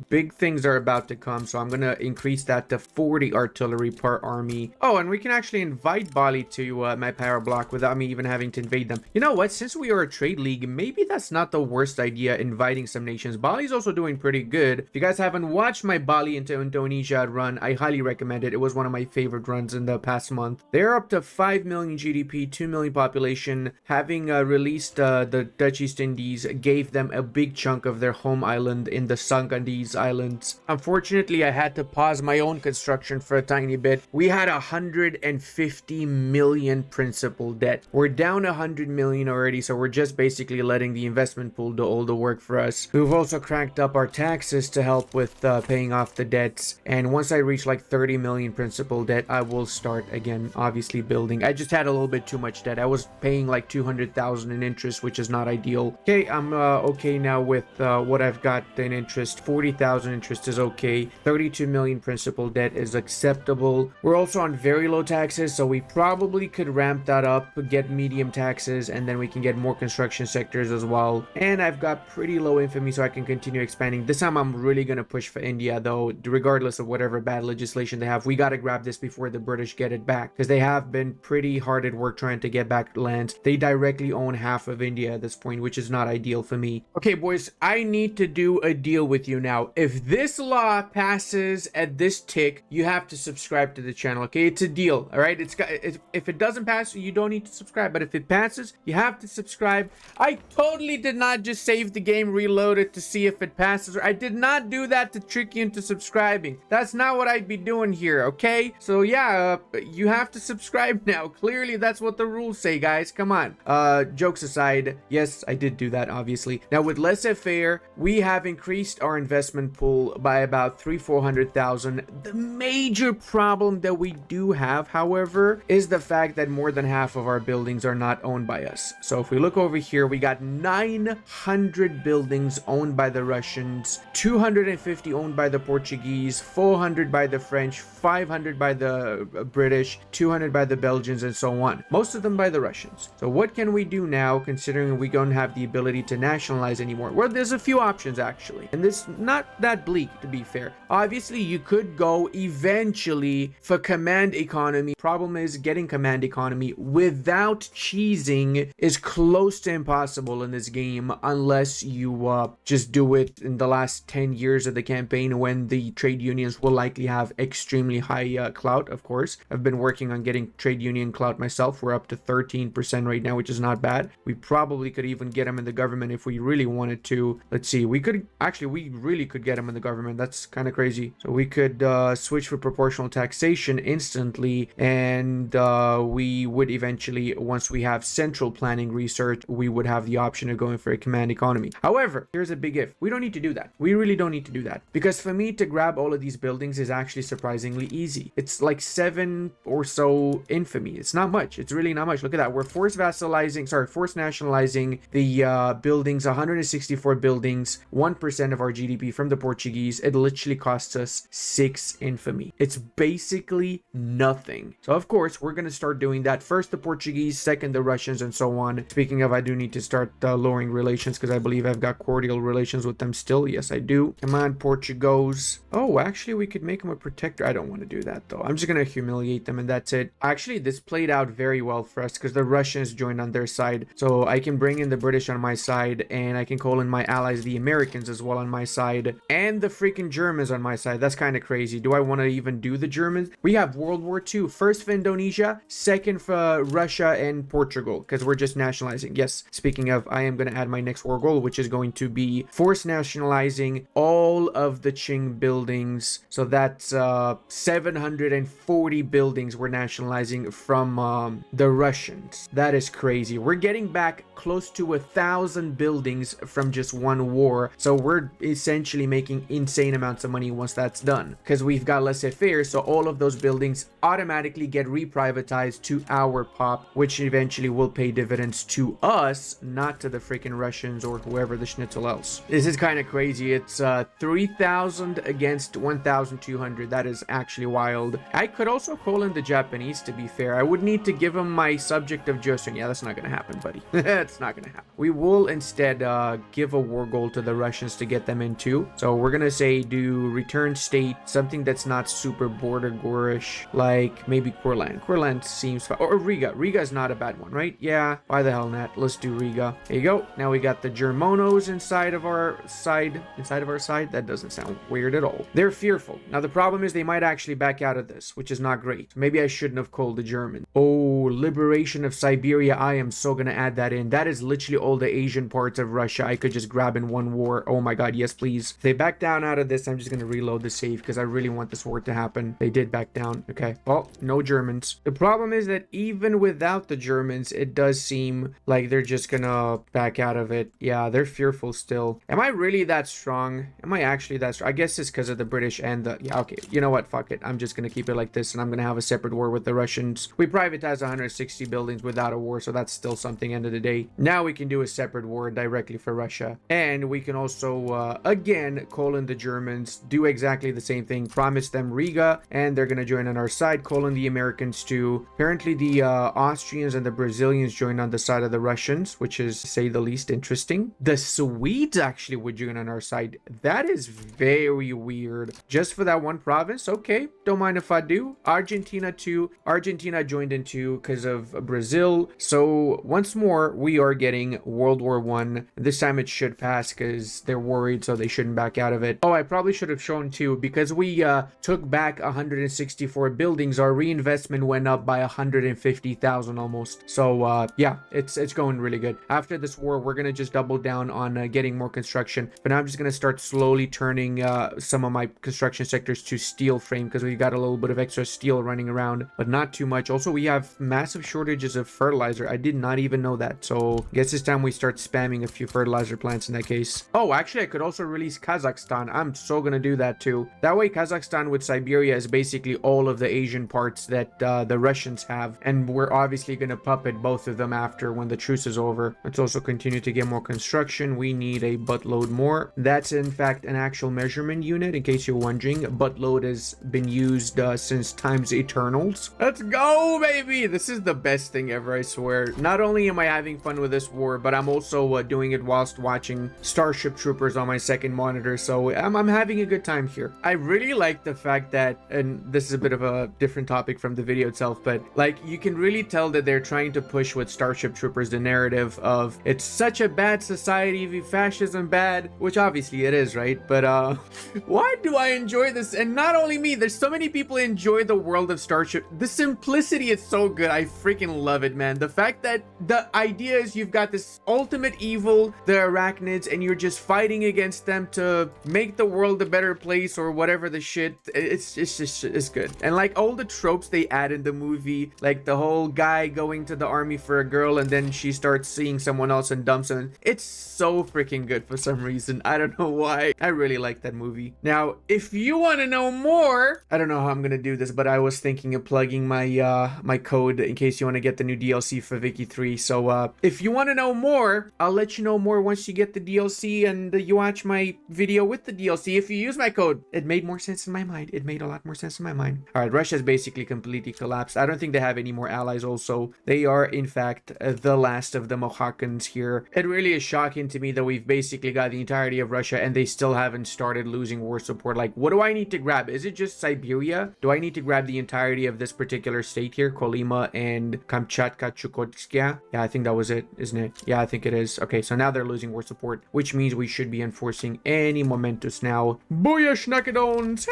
big things are about to come, so I'm gonna increase that to 40 artillery per army. Oh, and we can actually invite Bali to my power block without me even having to invade them. You know what? Since we are a trade league, maybe that's not the worst idea, inviting some nations. Bali's also doing pretty good. If you guys haven't watched my Bali into Indonesia run, I highly recommend it. It was one of my favorite runs in the past month. They're up to 5 million GDP, 2 million population. Having released the Dutch East Indies gave them a big chunk of their home island in the Sangandese Islands. Unfortunately, I had to pause my own construction for a tiny bit. We had 150 million principal debt. We're down 100 million already, so we're just basically letting the investment pool do all the work for us. We've also cranked up our taxes to help with paying off the debts. And once I reach like 30 million principal debt, I will start again, obviously building. I just had a little bit too much debt. I was paying like 200,000 in interest, which is not ideal. Okay, I'm okay now with what I've got in interest. 40,000 interest is okay. 32 million principal debt is acceptable. We're also on very low taxes, so we probably could ramp that up, get medium taxes, and then we can get more construction sectors as well. And I've got pretty low infamy, so I can continue expanding. This time I'm really gonna push for India, though, regardless of whatever bad legislation they have. We gotta grab this before the British get it back, because they have been pretty hard at work trying to get back land. They directly own half of India at this point, which is not ideal for me. Okay, boys, I need to do a deal with you now. If this law passes at this tick, you have to subscribe to the channel. Okay, it's a deal. All right, if it doesn't pass, you don't need to subscribe, but if it passes, you have to subscribe. I totally did not just save the game, reload it to see if it passes. I did not do that to trick you into subscribing. That's not what I'd be doing here. Okay, so yeah, you have to subscribe now. Clearly that's what the rules say, guys. Come on. fun. Jokes aside, yes, I did do that, obviously. Now with laissez-faire, we have increased our investment pool by about 400,000. The major problem that we do have, however, is the fact that more than half of our buildings are not owned by us. So if we look over here, we got 900 buildings owned by the Russians, 250 owned by the Portuguese, 400 by the French, 500 by the British, 200 by the Belgians, and so on. Most of them by the Russians. So what can we do now, considering we don't have the ability to nationalize anymore? Well, there's a few options actually, and this not that bleak, to be fair. Obviously, you could go eventually for command economy. Problem is, getting command economy without cheesing is close to impossible in this game, unless you just do it in the last 10 years of the campaign, when the trade unions will likely have extremely high clout. Of course, I've been working on getting trade union clout myself. We're up to 13% right now, which is not bad. We probably could even get them in the government if we really wanted to. Let's see, we really could get them in the government. That's kind of crazy. So we could switch for proportional taxation instantly, and we would eventually, once we have central planning research, we would have the option of going for a command economy. However, here's a big if. We don't need to do that. We really don't need to do that, because for me to grab all of these buildings is actually surprisingly easy. It's like 7 or so infamy. It's not much. It's really not much. Look at that. We're force nationalizing the buildings, 164 buildings, 1% of our GDP from the Portuguese. It literally costs us 6 infamy. It's basically nothing. So of course, we're going to start doing that. First the Portuguese, second the Russians, and so on. Speaking of, I do need to start lowering relations, because I believe I've got cordial relations with them still. Yes, I do. Come on, Portugals. Oh, actually, we could make them a protector. I don't want to do that, though. I'm just going to humiliate them, and that's it. Actually, this played out very well for us, because the Russians joined on their side. So I can bring in the British on my side, and I can call in my allies, the Americans, as well on my side, and the freaking Germans on my side. That's kind of crazy. Do I want to even do the Germans? We have World War II. First for Indonesia, second for Russia and Portugal, because we're just nationalizing. Yes, speaking of, I am going to add my next war goal, which is going to be force nationalizing all of the Qing buildings. So that's 740 buildings we're nationalizing from the Russians. That is crazy. We're getting back close to 1,000 buildings from just one war. So we're essentially making insane amounts of money once that's done, because we've got laissez-faire. So all of those buildings automatically get reprivatized to our pop, which eventually will pay dividends to us, not to the freaking Russians or whoever the schnitzel else. This is kind of crazy. It's 3,000 against 1,200. That is actually wild. I could also call in the Japanese, to be fair. I would need to give them my subject of Joseon. Yeah, that's not gonna happen, buddy. That's not gonna happen. We will instead give a war goal to the Russians to get them in too. So we're gonna say do return state, something that's not super border gorish, like maybe Courland. Courland seems fine. Or Riga. Riga is not a bad one, right? Yeah, why the hell not? Let's do Riga. There you go. Now we got the Germanos inside of our side. That doesn't sound weird at all. They're fearful. Now the problem is they might actually back out of this, which is not great. Maybe I shouldn't have called the German. Oh, liberation of Siberia. I am so gonna add that in. That is literally all the Asian parts of Russia I could just grab in one war. Oh my god, yes please. If they back down out of this, I'm just gonna reload the save, because I really want this war to happen. They did back down. Okay. Well, no Germans. The problem is that even without the Germans, it does seem like they're just gonna back out of it. Yeah, they're fearful still. Am I really that strong? Am I actually that strong? I guess it's because of the British and the... Yeah, okay. You know what? Fuck it. I'm just gonna keep it like this, and I'm gonna have a separate war with the Russians. We privatized 160 buildings without a war, so that's still something end of the day. Now we can do a separate war directly for Russia. And we can also, again, call in the Germans, do exactly the same thing, promise them Riga, and they're gonna join on our side, call in the Americans too. Apparently the Austrians and the Brazilians joined on the side of the Russians, which is, to say the least, interesting. The Swedes actually would join on our side. That is very weird. Just for that one province? Okay, don't mind if I do. Argentina too. Argentina joined in too because of Brazil. So once more, we are getting World War I. This time it should pass because they're worried, so they shouldn't back out of it. Oh, I probably should have shown too, because we took back 164 buildings, our reinvestment went up by 150,000 almost. So yeah, it's going really good. After this war, we're gonna just double down on getting more construction, but now I'm just gonna start slowly turning some of my construction sectors to steel frame, because we got a little bit of extra steel running around, but not too much. Also, we have massive shortages of fertilizer fertilizer. I did not even know that. So guess it's time we start spamming a few fertilizer plants in that case. Oh, actually, I could also release Kazakhstan. I'm so gonna do that too. That way, Kazakhstan with Siberia is basically all of the Asian parts that the Russians have. And we're obviously gonna puppet both of them after when the truce is over. Let's also continue to get more construction. We need a buttload more. That's in fact an actual measurement unit, in case you're wondering. Buttload has been used since times eternals. Let's go, baby! This is the best thing ever, I swear. Not only am I having fun with this war, but I'm also doing it whilst watching Starship Troopers on my second monitor, so I'm having a good time here. I really like the fact that, and this is a bit of a different topic from the video itself, but like you can really tell that they're trying to push with Starship Troopers the narrative of it's such a bad society, fascism bad, which obviously it is, right? But why do I enjoy this? And not only me, there's so many people who enjoy the world of Starship. The simplicity is so good. I freaking love it, man. The fact that the idea is you've got this ultimate evil, the arachnids, and you're just fighting against them to make the world a better place or whatever the shit. It's good. And like all the tropes they add in the movie, like the whole guy going to the army for a girl and then she starts seeing someone else and dumps him. It's so freaking good for some reason. I don't know why. I really like that movie. Now, if you want to know more, I don't know how I'm gonna do this, but I was thinking of plugging my my code in case you want to get the new DLC for Vicky 3. So if you want to know more, I'll let you know more once you get the DLC and you watch my video with the DLC. If you use my code, it made more sense in my mind. It made a lot more sense in my mind. All right, Russia's basically completely collapsed. I don't think they have any more allies also. They are, in fact, the last of the Mohakkans here. It really is shocking to me that we've basically got the entirety of Russia and they still haven't started losing war support. Like, what do I need to grab? Is it just Siberia? Do I need to grab the entirety of this particular state here? Kolyma and Kamchatka, Chukotskia? Yeah, I think that was it, isn't it? Yeah, I think it is. Okay, so now they're losing war support, which means we should be enforcing any momentous now. Booyah, schnackadons!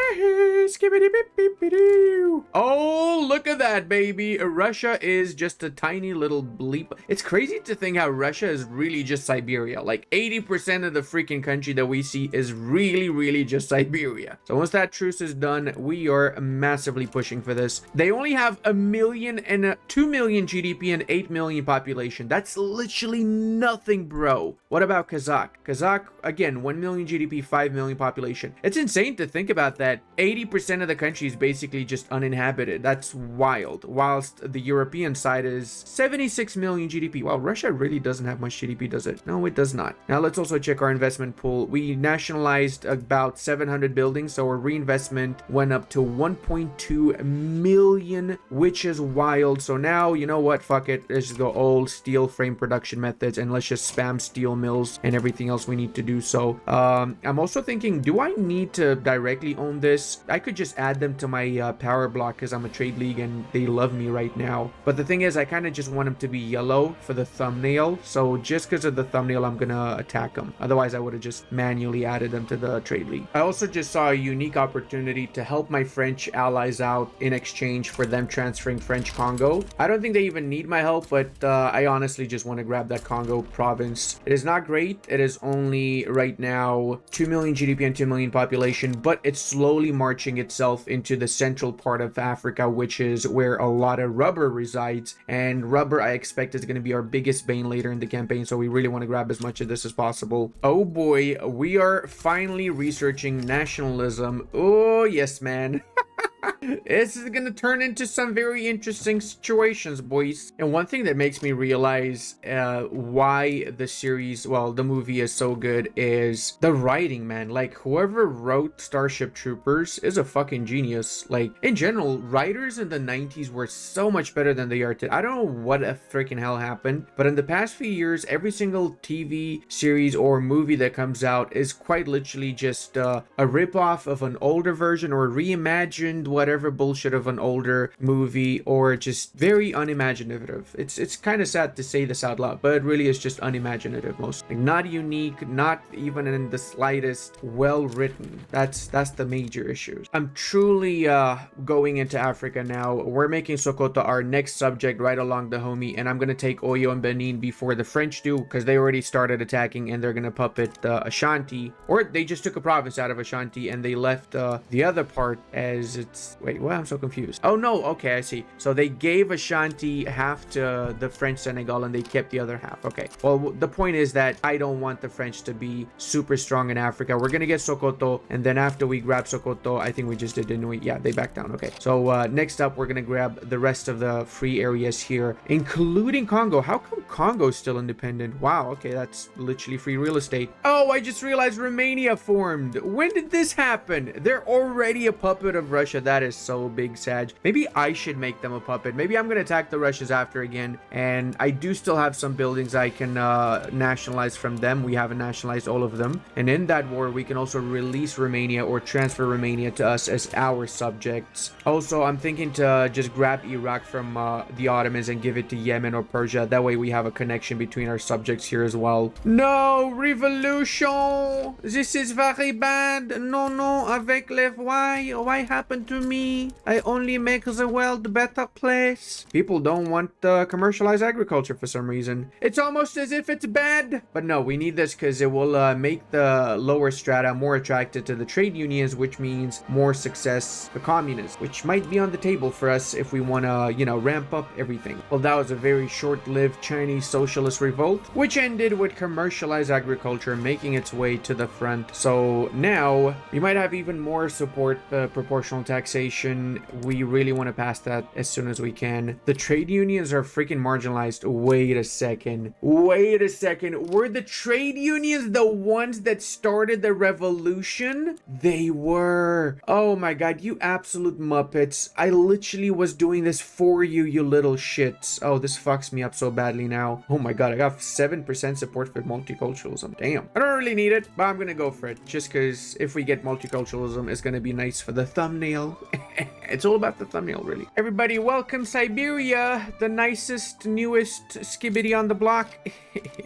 Oh, look at that, baby. Russia is just a tiny little bleep. It's crazy to think how Russia is really just Siberia. Like 80% of the freaking country that we see is really just Siberia. So once that truce is done, we are massively pushing for this. They only have 2 million GDP and 8 million population. That's literally nothing, bro. What about Kazakh? Kazakh, again, 1 million GDP, 5 million population. It's insane to think about that. 80% of the country is basically just uninhabited. That's wild. Whilst the European side is 76 million GDP. Well, Russia really doesn't have much GDP, does it? No, it does not. Now let's also check our investment pool. We nationalized about 700 buildings, so our reinvestment went up to 1.2 million, which is wild. So now, you know what? Fuck it. Let's just go old steel frame production methods and let's just spam steel mills and everything else we need to do. So I'm also thinking, do I need to directly own this? I could just add them to my power block because I'm a trade league and they love me right now. But the thing is, I kind of just want them to be yellow for the thumbnail. So just because of the thumbnail, I'm gonna attack them. Otherwise, I would have just manually added them to the trade league. I also just saw a unique opportunity to help my French allies out in exchange for them transferring French Congo. I don't think they even need my help, but I honestly just want to grab that Congo province. It is not great. It is only right now 2 million GDP and 2 million population, but it's slowly marching itself into the central part of Africa, which is where a lot of rubber resides. And rubber, I expect, is going to be our biggest bane later in the campaign, so we really want to grab as much of this as possible. Oh boy, we are finally researching nationalism. Oh yes, man. This is gonna turn into some very interesting situations, boys. And one thing that makes me realize why the series, well, the movie is so good is the writing, man. Like, whoever wrote Starship Troopers is a fucking genius. Like, in general, writers in the 90s were so much better than they are today. I don't know what a freaking hell happened, but in the past few years, every single TV series or movie that comes out is quite literally just a ripoff of an older version or reimagined whatever bullshit of an older movie, or just very unimaginative. It's kind of sad to say this out loud, but it really is just unimaginative. Most like, not unique, not even in the slightest well written. That's the major issue. I'm truly going into Africa now. We're making Sokoto our next subject right along the homie, and I'm gonna take Oyo and Benin before the French do, because they already started attacking and they're gonna puppet Ashanti, or they just took a province out of Ashanti and they left the other part as it's Wait, what? I'm so confused. Oh, no. Okay, I see. So they gave Ashanti half to the French Senegal and they kept the other half. Okay. Well, the point is that I don't want the French to be super strong in Africa. We're going to get Sokoto. And then after we grab Sokoto, I think we just did, didn't we? Yeah, they backed down. Okay. So next up, we're going to grab the rest of the free areas here, including Congo. How come Congo's still independent? Wow. Okay. That's literally free real estate. Oh, I just realized Romania formed. When did this happen? They're already a puppet of Russia. That is so big, Sag. Maybe I should make them a puppet. Maybe I'm going to attack the Russians after again. And I do still have some buildings I can nationalize from them. We haven't nationalized all of them. And in that war, we can also release Romania or transfer Romania to us as our subjects. Also, I'm thinking to just grab Iraq from the Ottomans and give it to Yemen or Persia. That way we have a connection between our subjects here as well. No, revolution! This is very bad. No, avec les why happened to me? I only make the world a better place. People don't want commercialized agriculture for some reason. It's almost as if it's bad. But no, we need this because it will make the lower strata more attracted to the trade unions, which means more success for communists, which might be on the table for us if we want to, you know, ramp up everything. Well, that was a very short-lived Chinese socialist revolt, which ended with commercialized agriculture making its way to the front. So now we might have even more support proportional taxation. We really want to pass that as soon as we can. The trade unions are freaking marginalized. Wait a second. Were the trade unions the ones that started the revolution? They were. Oh my god, you absolute muppets. I literally was doing this for you, you little shits. Oh, this fucks me up so badly now. Oh my god, I got 7% support for multiculturalism. Damn. I don't really need it, but I'm gonna go for it. Just because if we get multiculturalism, it's gonna be nice for the thumbnail. It's all about the thumbnail, really. Everybody, welcome Siberia, the nicest, newest skibbity on the block.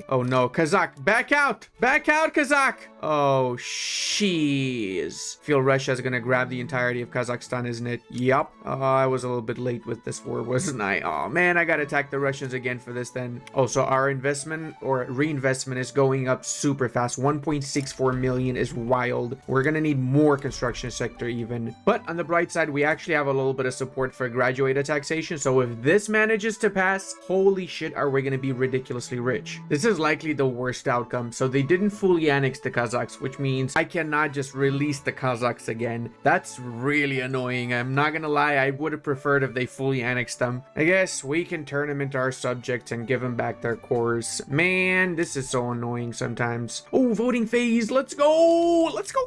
Oh no, Kazakh, back out, Kazakh. Oh, sheesh. Feel Russia's gonna grab the entirety of Kazakhstan, isn't it? Yup. I was a little bit late with this war, wasn't I? Oh man, I gotta attack the Russians again for this then. Oh, so our investment or reinvestment is going up super fast. 1.64 million is wild. We're gonna need more construction sector even. But on the bright side, we actually have a little bit of support for graduated taxation. So if this manages to pass, holy shit, are we gonna be ridiculously rich. This is likely the worst outcome. So they didn't fully annex the Kazakhs, which means I cannot just release the Kazakhs again. That's really annoying. I'm not gonna lie, I would have preferred if they fully annexed them. I guess we can turn them into our subjects and give them back their cores. Man, this is so annoying sometimes. Oh, voting phase. Let's go. Let's go.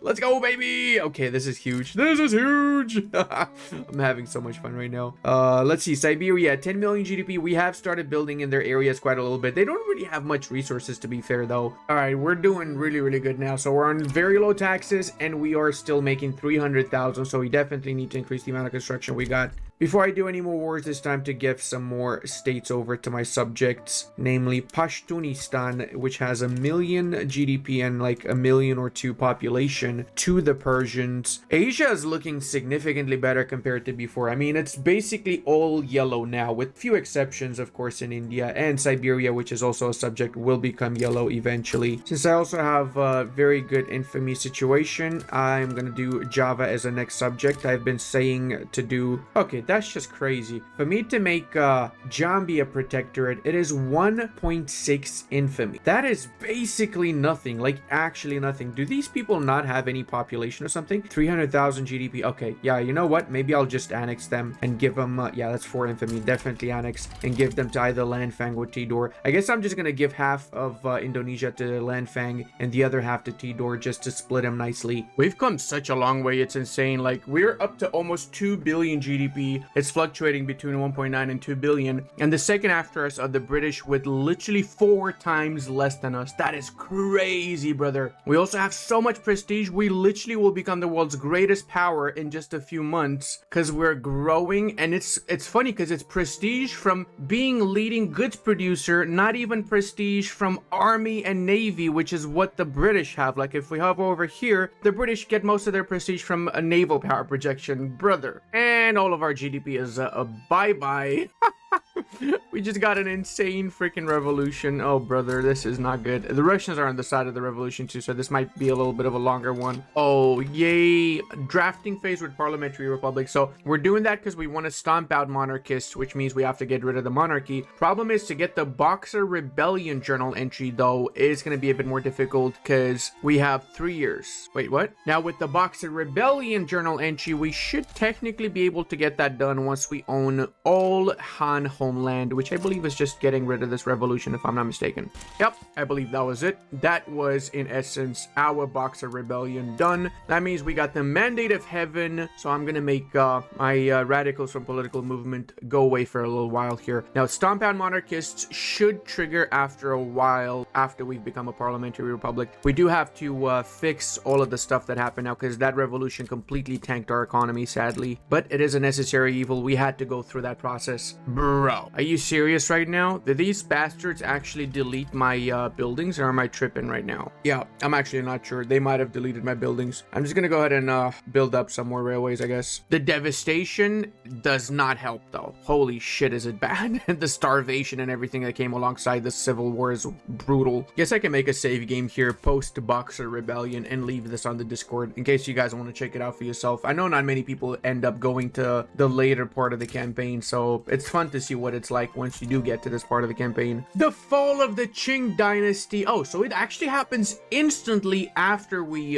Let's go, baby. Okay, this is huge. I'm having so much fun right now. Let's see. Siberia, 10 million GDP. We have started building in their areas quite a little bit. They don't really have much resources, to be fair, though. All right, we're doing really good now. So we're on very low taxes and we are still making 300,000. So we definitely need to increase the amount of construction we got. Before I do any more wars, it's time to give some more states over to my subjects, namely Pashtunistan, which has 1 million GDP and like 1 million or 2 population, to the Persians. Asia is looking significantly better compared to before. I mean, it's basically all yellow now, with few exceptions, of course, in India, and Siberia, which is also a subject, will become yellow eventually. Since I also have a very good infamy situation, I'm gonna do Java as a next subject. I've been saying to do... Okay, that's just crazy. For me to make Jambi a protectorate, it is 1.6 infamy. That is basically nothing, like actually nothing. Do these people not have any population or something? 300,000 GDP. Okay, yeah, you know what? Maybe I'll just annex them and give them, yeah, that's 4 infamy. Definitely annex and give them to either Lanfang or Tidor. I guess I'm just gonna give half of Indonesia to Lanfang and the other half to Tidor just to split them nicely. We've come such a long way, it's insane. Like, we're up to almost 2 billion GDP. It's fluctuating between 1.9 and 2 billion. And the second after us are the British with literally 4 times less than us. That is crazy, brother. We also have so much prestige. We literally will become the world's greatest power in just a few months because we're growing. And it's funny because it's prestige from being leading goods producer, not even prestige from army and navy, which is what the British have. Like, if we hover over here, the British get most of their prestige from a naval power projection, brother. And all of our GDP is a bye-bye. We just got an insane freaking revolution. Oh, brother, this is not good. The Russians are on the side of the revolution too, so this might be a little bit of a longer one. Oh, yay. Drafting phase with parliamentary republic. So we're doing that because we want to stomp out monarchists, which means we have to get rid of the monarchy. Problem is, to get the Boxer Rebellion journal entry, though, is going to be a bit more difficult because we have 3 years. Wait, what? Now, with the Boxer Rebellion journal entry, we should technically be able to get that done once we own all Han homeland, which I believe is just getting rid of this revolution, if I'm not mistaken. Yep, I believe that was it. That was, in essence, our Boxer Rebellion done. That means we got the Mandate of Heaven, so I'm gonna make my radicals from political movement go away for a little while here. Now, stomp out monarchists should trigger after a while, after we've become a parliamentary republic. We do have to fix all of the stuff that happened now, because that revolution completely tanked our economy, sadly. But it is a necessary evil. We had to go through that process. Bro, are you serious right now? Did these bastards actually delete my buildings, or am I tripping right now? Yeah, I'm actually not sure. They might have deleted my buildings. I'm just gonna go ahead and build up some more railways, I guess. The devastation does not help, though. Holy shit, is it bad? The starvation and everything that came alongside the civil war is brutal. Guess I can make a save game here post Boxer Rebellion and leave this on the Discord in case you guys want to check it out for yourself. I know not many people end up going to the later part of the campaign, so it's fun to see what it's like once you do get to this part of the campaign. The fall of the Qing dynasty. Oh, so it actually happens instantly after we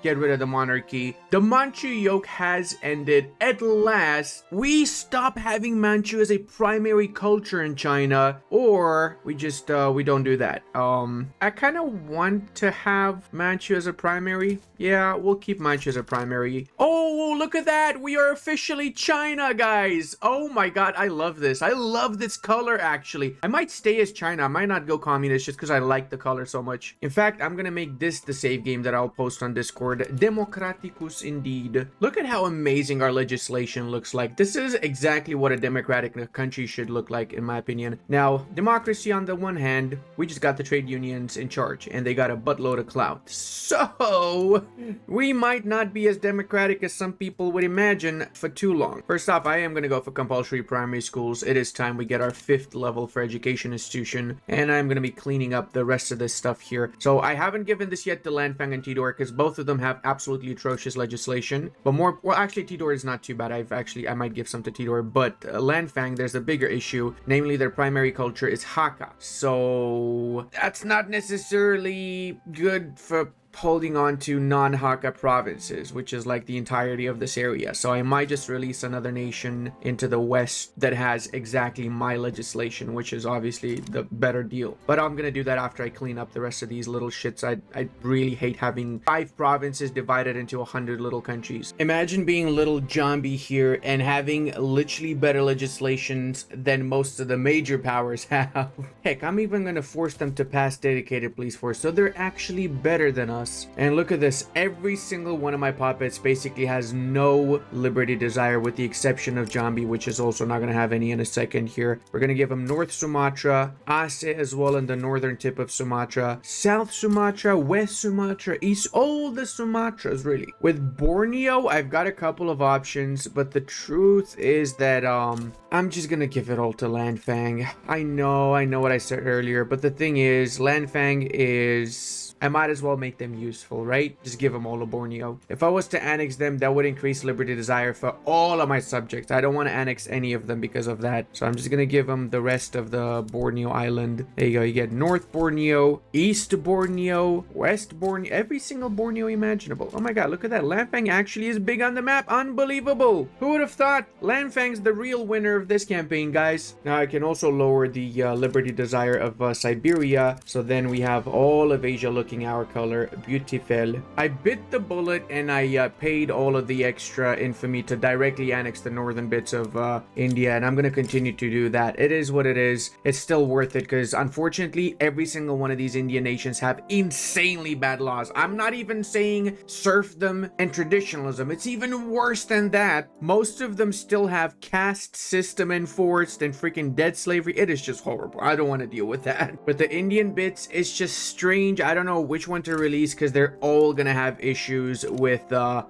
get rid of the monarchy. The Manchu yoke has ended at last. We stop having Manchu as a primary culture in China, or we just we don't do that. I kind of want to have Manchu as a primary. Yeah, we'll keep Manchu as a primary. Oh, look at that. We are officially China, guys. Oh my god, I love this. I love this color, actually. I might stay as China. I might not go communist just because I like the color so much. In fact, I'm gonna make this the save game that I'll post on Discord. Democraticus indeed. Look at how amazing our legislation looks like. This is exactly what a democratic country should look like, in my opinion. Now, democracy on the one hand, we just got the trade unions in charge, and they got a buttload of clout. So, we might not be as democratic as some people would imagine for too long. First off, I am going to go for compulsory primary schools. It is time we get our 5th level for education institution, and I'm going to be cleaning up the rest of this stuff here. So I haven't given this yet to Lanfang and Tidor because both of them have absolutely atrocious legislation. But more, well, actually Tidor is not too bad. I might give some to Tidor, but Lanfang, there's a bigger issue, namely their primary culture is Hakka. So that's not necessarily good for holding on to non-Hakka provinces, which is like the entirety of this area. So I might just release another nation into the west that has exactly my legislation, which is obviously the better deal. But I'm gonna do that after I clean up the rest of these little shits. I really hate having 5 provinces divided into 100 little countries. Imagine being little Jambi here and having literally better legislations than most of the major powers have. Heck, I'm even gonna force them to pass dedicated police force, so they're actually better than us. And look at this, every single one of my puppets basically has no liberty desire, with the exception of Jambi, which is also not going to have any in a second here. We're going to give him North Sumatra, Aceh as well in the northern tip of Sumatra, South Sumatra, West Sumatra, East, all the Sumatras really. With Borneo, I've got a couple of options, but the truth is that I'm just going to give it all to Lanfang. I know what I said earlier, but the thing is, Lanfang is... I might as well make them useful, right? Just give them all of Borneo. If I was to annex them, that would increase liberty desire for all of my subjects. I don't want to annex any of them because of that. So I'm just going to give them the rest of the Borneo island. There you go. You get North Borneo, East Borneo, West Borneo, every single Borneo imaginable. Oh my god, look at that. Lanfang actually is big on the map. Unbelievable. Who would have thought? Lanfang's the real winner of this campaign, guys. Now I can also lower the liberty desire of Siberia. So then we have all of Asia looking our color. Beautiful. I bit the bullet and I paid all of the extra infamy to directly annex the northern bits of India, and I'm going to continue to do that. It is what it is. It's still worth it because unfortunately every single one of these Indian nations have insanely bad laws. I'm not even saying serfdom and traditionalism. It's even worse than that. Most of them still have caste system enforced and freaking debt slavery. It is just horrible. I don't want to deal with that. But the Indian bits, it's just strange. I don't know know which one to release because they're all gonna have issues with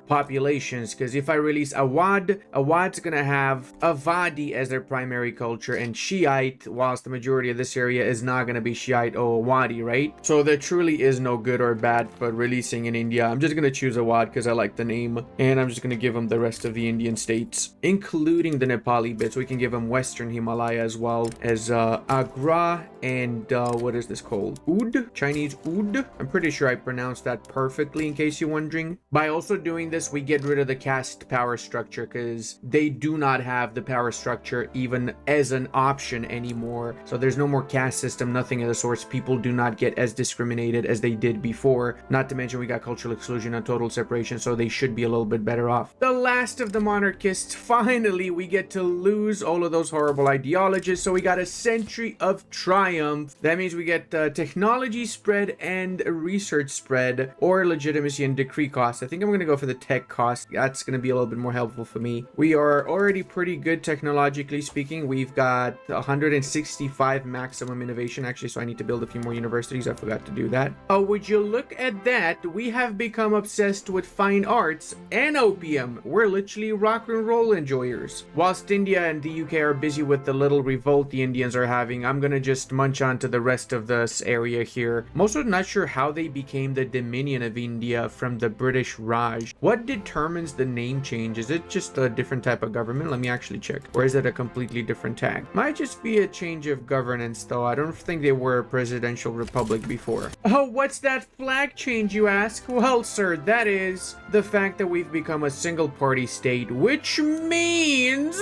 populations. Because if I release Wad's gonna have Avadi as their primary culture and Shiite, whilst the majority of this area is not gonna be Shiite or Awadi, right? So there truly is no good or bad for releasing in India. I'm just gonna choose Awad because I like the name, and I'm just gonna give them the rest of the Indian states, including the Nepali bits. We can give them Western Himalaya as well as Agra and what is this called? Oud? Chinese Oud? I'm pretty sure I pronounced that perfectly in case you're wondering. By also doing this, we get rid of the caste power structure because they do not have the power structure even as an option anymore. So there's no more caste system, nothing of the sorts. People do not get as discriminated as they did before. Not to mention we got cultural exclusion and total separation, so they should be a little bit better off. The last of the monarchists, finally we get to lose all of those horrible ideologies. So we got a century of triumph. That means we get technology spread and research spread, or legitimacy and decree cost. I think I'm going to go for the tech cost. That's going to be a little bit more helpful for me. We are already pretty good technologically speaking. We've got 165 maximum innovation actually, so I need to build a few more universities. I forgot to do that. Oh, would you look at that? We have become obsessed with fine arts and opium. We're literally rock and roll enjoyers. Whilst India and the UK are busy with the little revolt the Indians are having, I'm gonna just munch on to the rest of this area here. I'm also not sure how they became the Dominion of India from the British Raj. What determines the name change? Is it just a different type of government? Let me actually check. Or is it a completely different tag? Might just be a change of governance though. I don't think they were a presidential republic before. Oh, what's that flag change, you ask? Well, sir, that is the fact that we've become a single party state, which means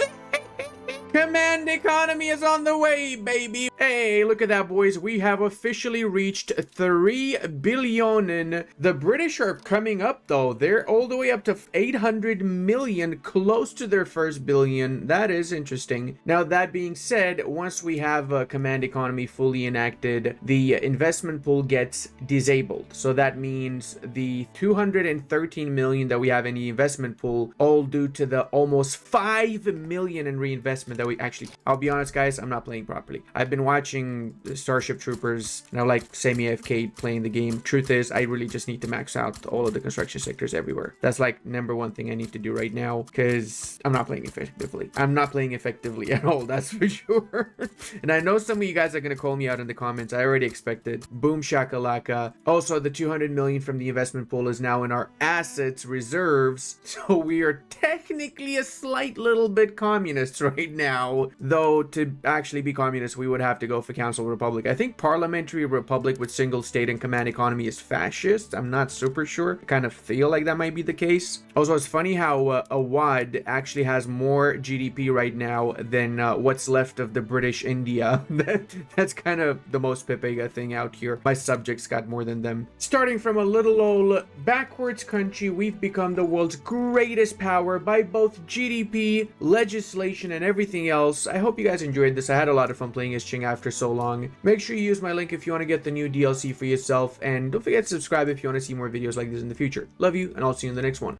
command economy is on the way, baby. Hey, look at that, boys. We have officially reached 3 billion. The British are coming up, though. They're all the way up to 800 million, close to their first billion. That is interesting. Now, that being said, once we have a command economy fully enacted, the investment pool gets disabled. So that means the 213 million that we have in the investment pool, all due to the almost 5 million in reinvestment that we actually, I'll be honest guys, I'm not playing properly. I've been watching Starship Troopers and I like semi-AFK playing the game. Truth is, I really just need to max out all of the construction sectors everywhere. That's like #1 thing I need to do right now because I'm not playing effectively. I'm not playing effectively at all, that's for sure. And I know some of you guys are going to call me out in the comments. I already expected. Boom shakalaka. Also, the 200 million from the investment pool is now in our assets reserves. So we are technically a slight little bit communist right now. Though to actually be communist, we would have to go for Council Republic. I think Parliamentary Republic with single state and command economy is fascist. I'm not super sure. I kind of feel like that might be the case. Also, it's funny how Awad actually has more GDP right now than what's left of the British India. That's kind of the most Pepega thing out here. My subjects got more than them. Starting from a little old backwards country, we've become the world's greatest power by both GDP, legislation, and everything else. I hope you guys enjoyed this. I had a lot of fun playing as Qing after so long. Make sure you use my link if you want to get the new DLC for yourself, and don't forget to subscribe if you want to see more videos like this in the future. Love you, and I'll see you in the next one.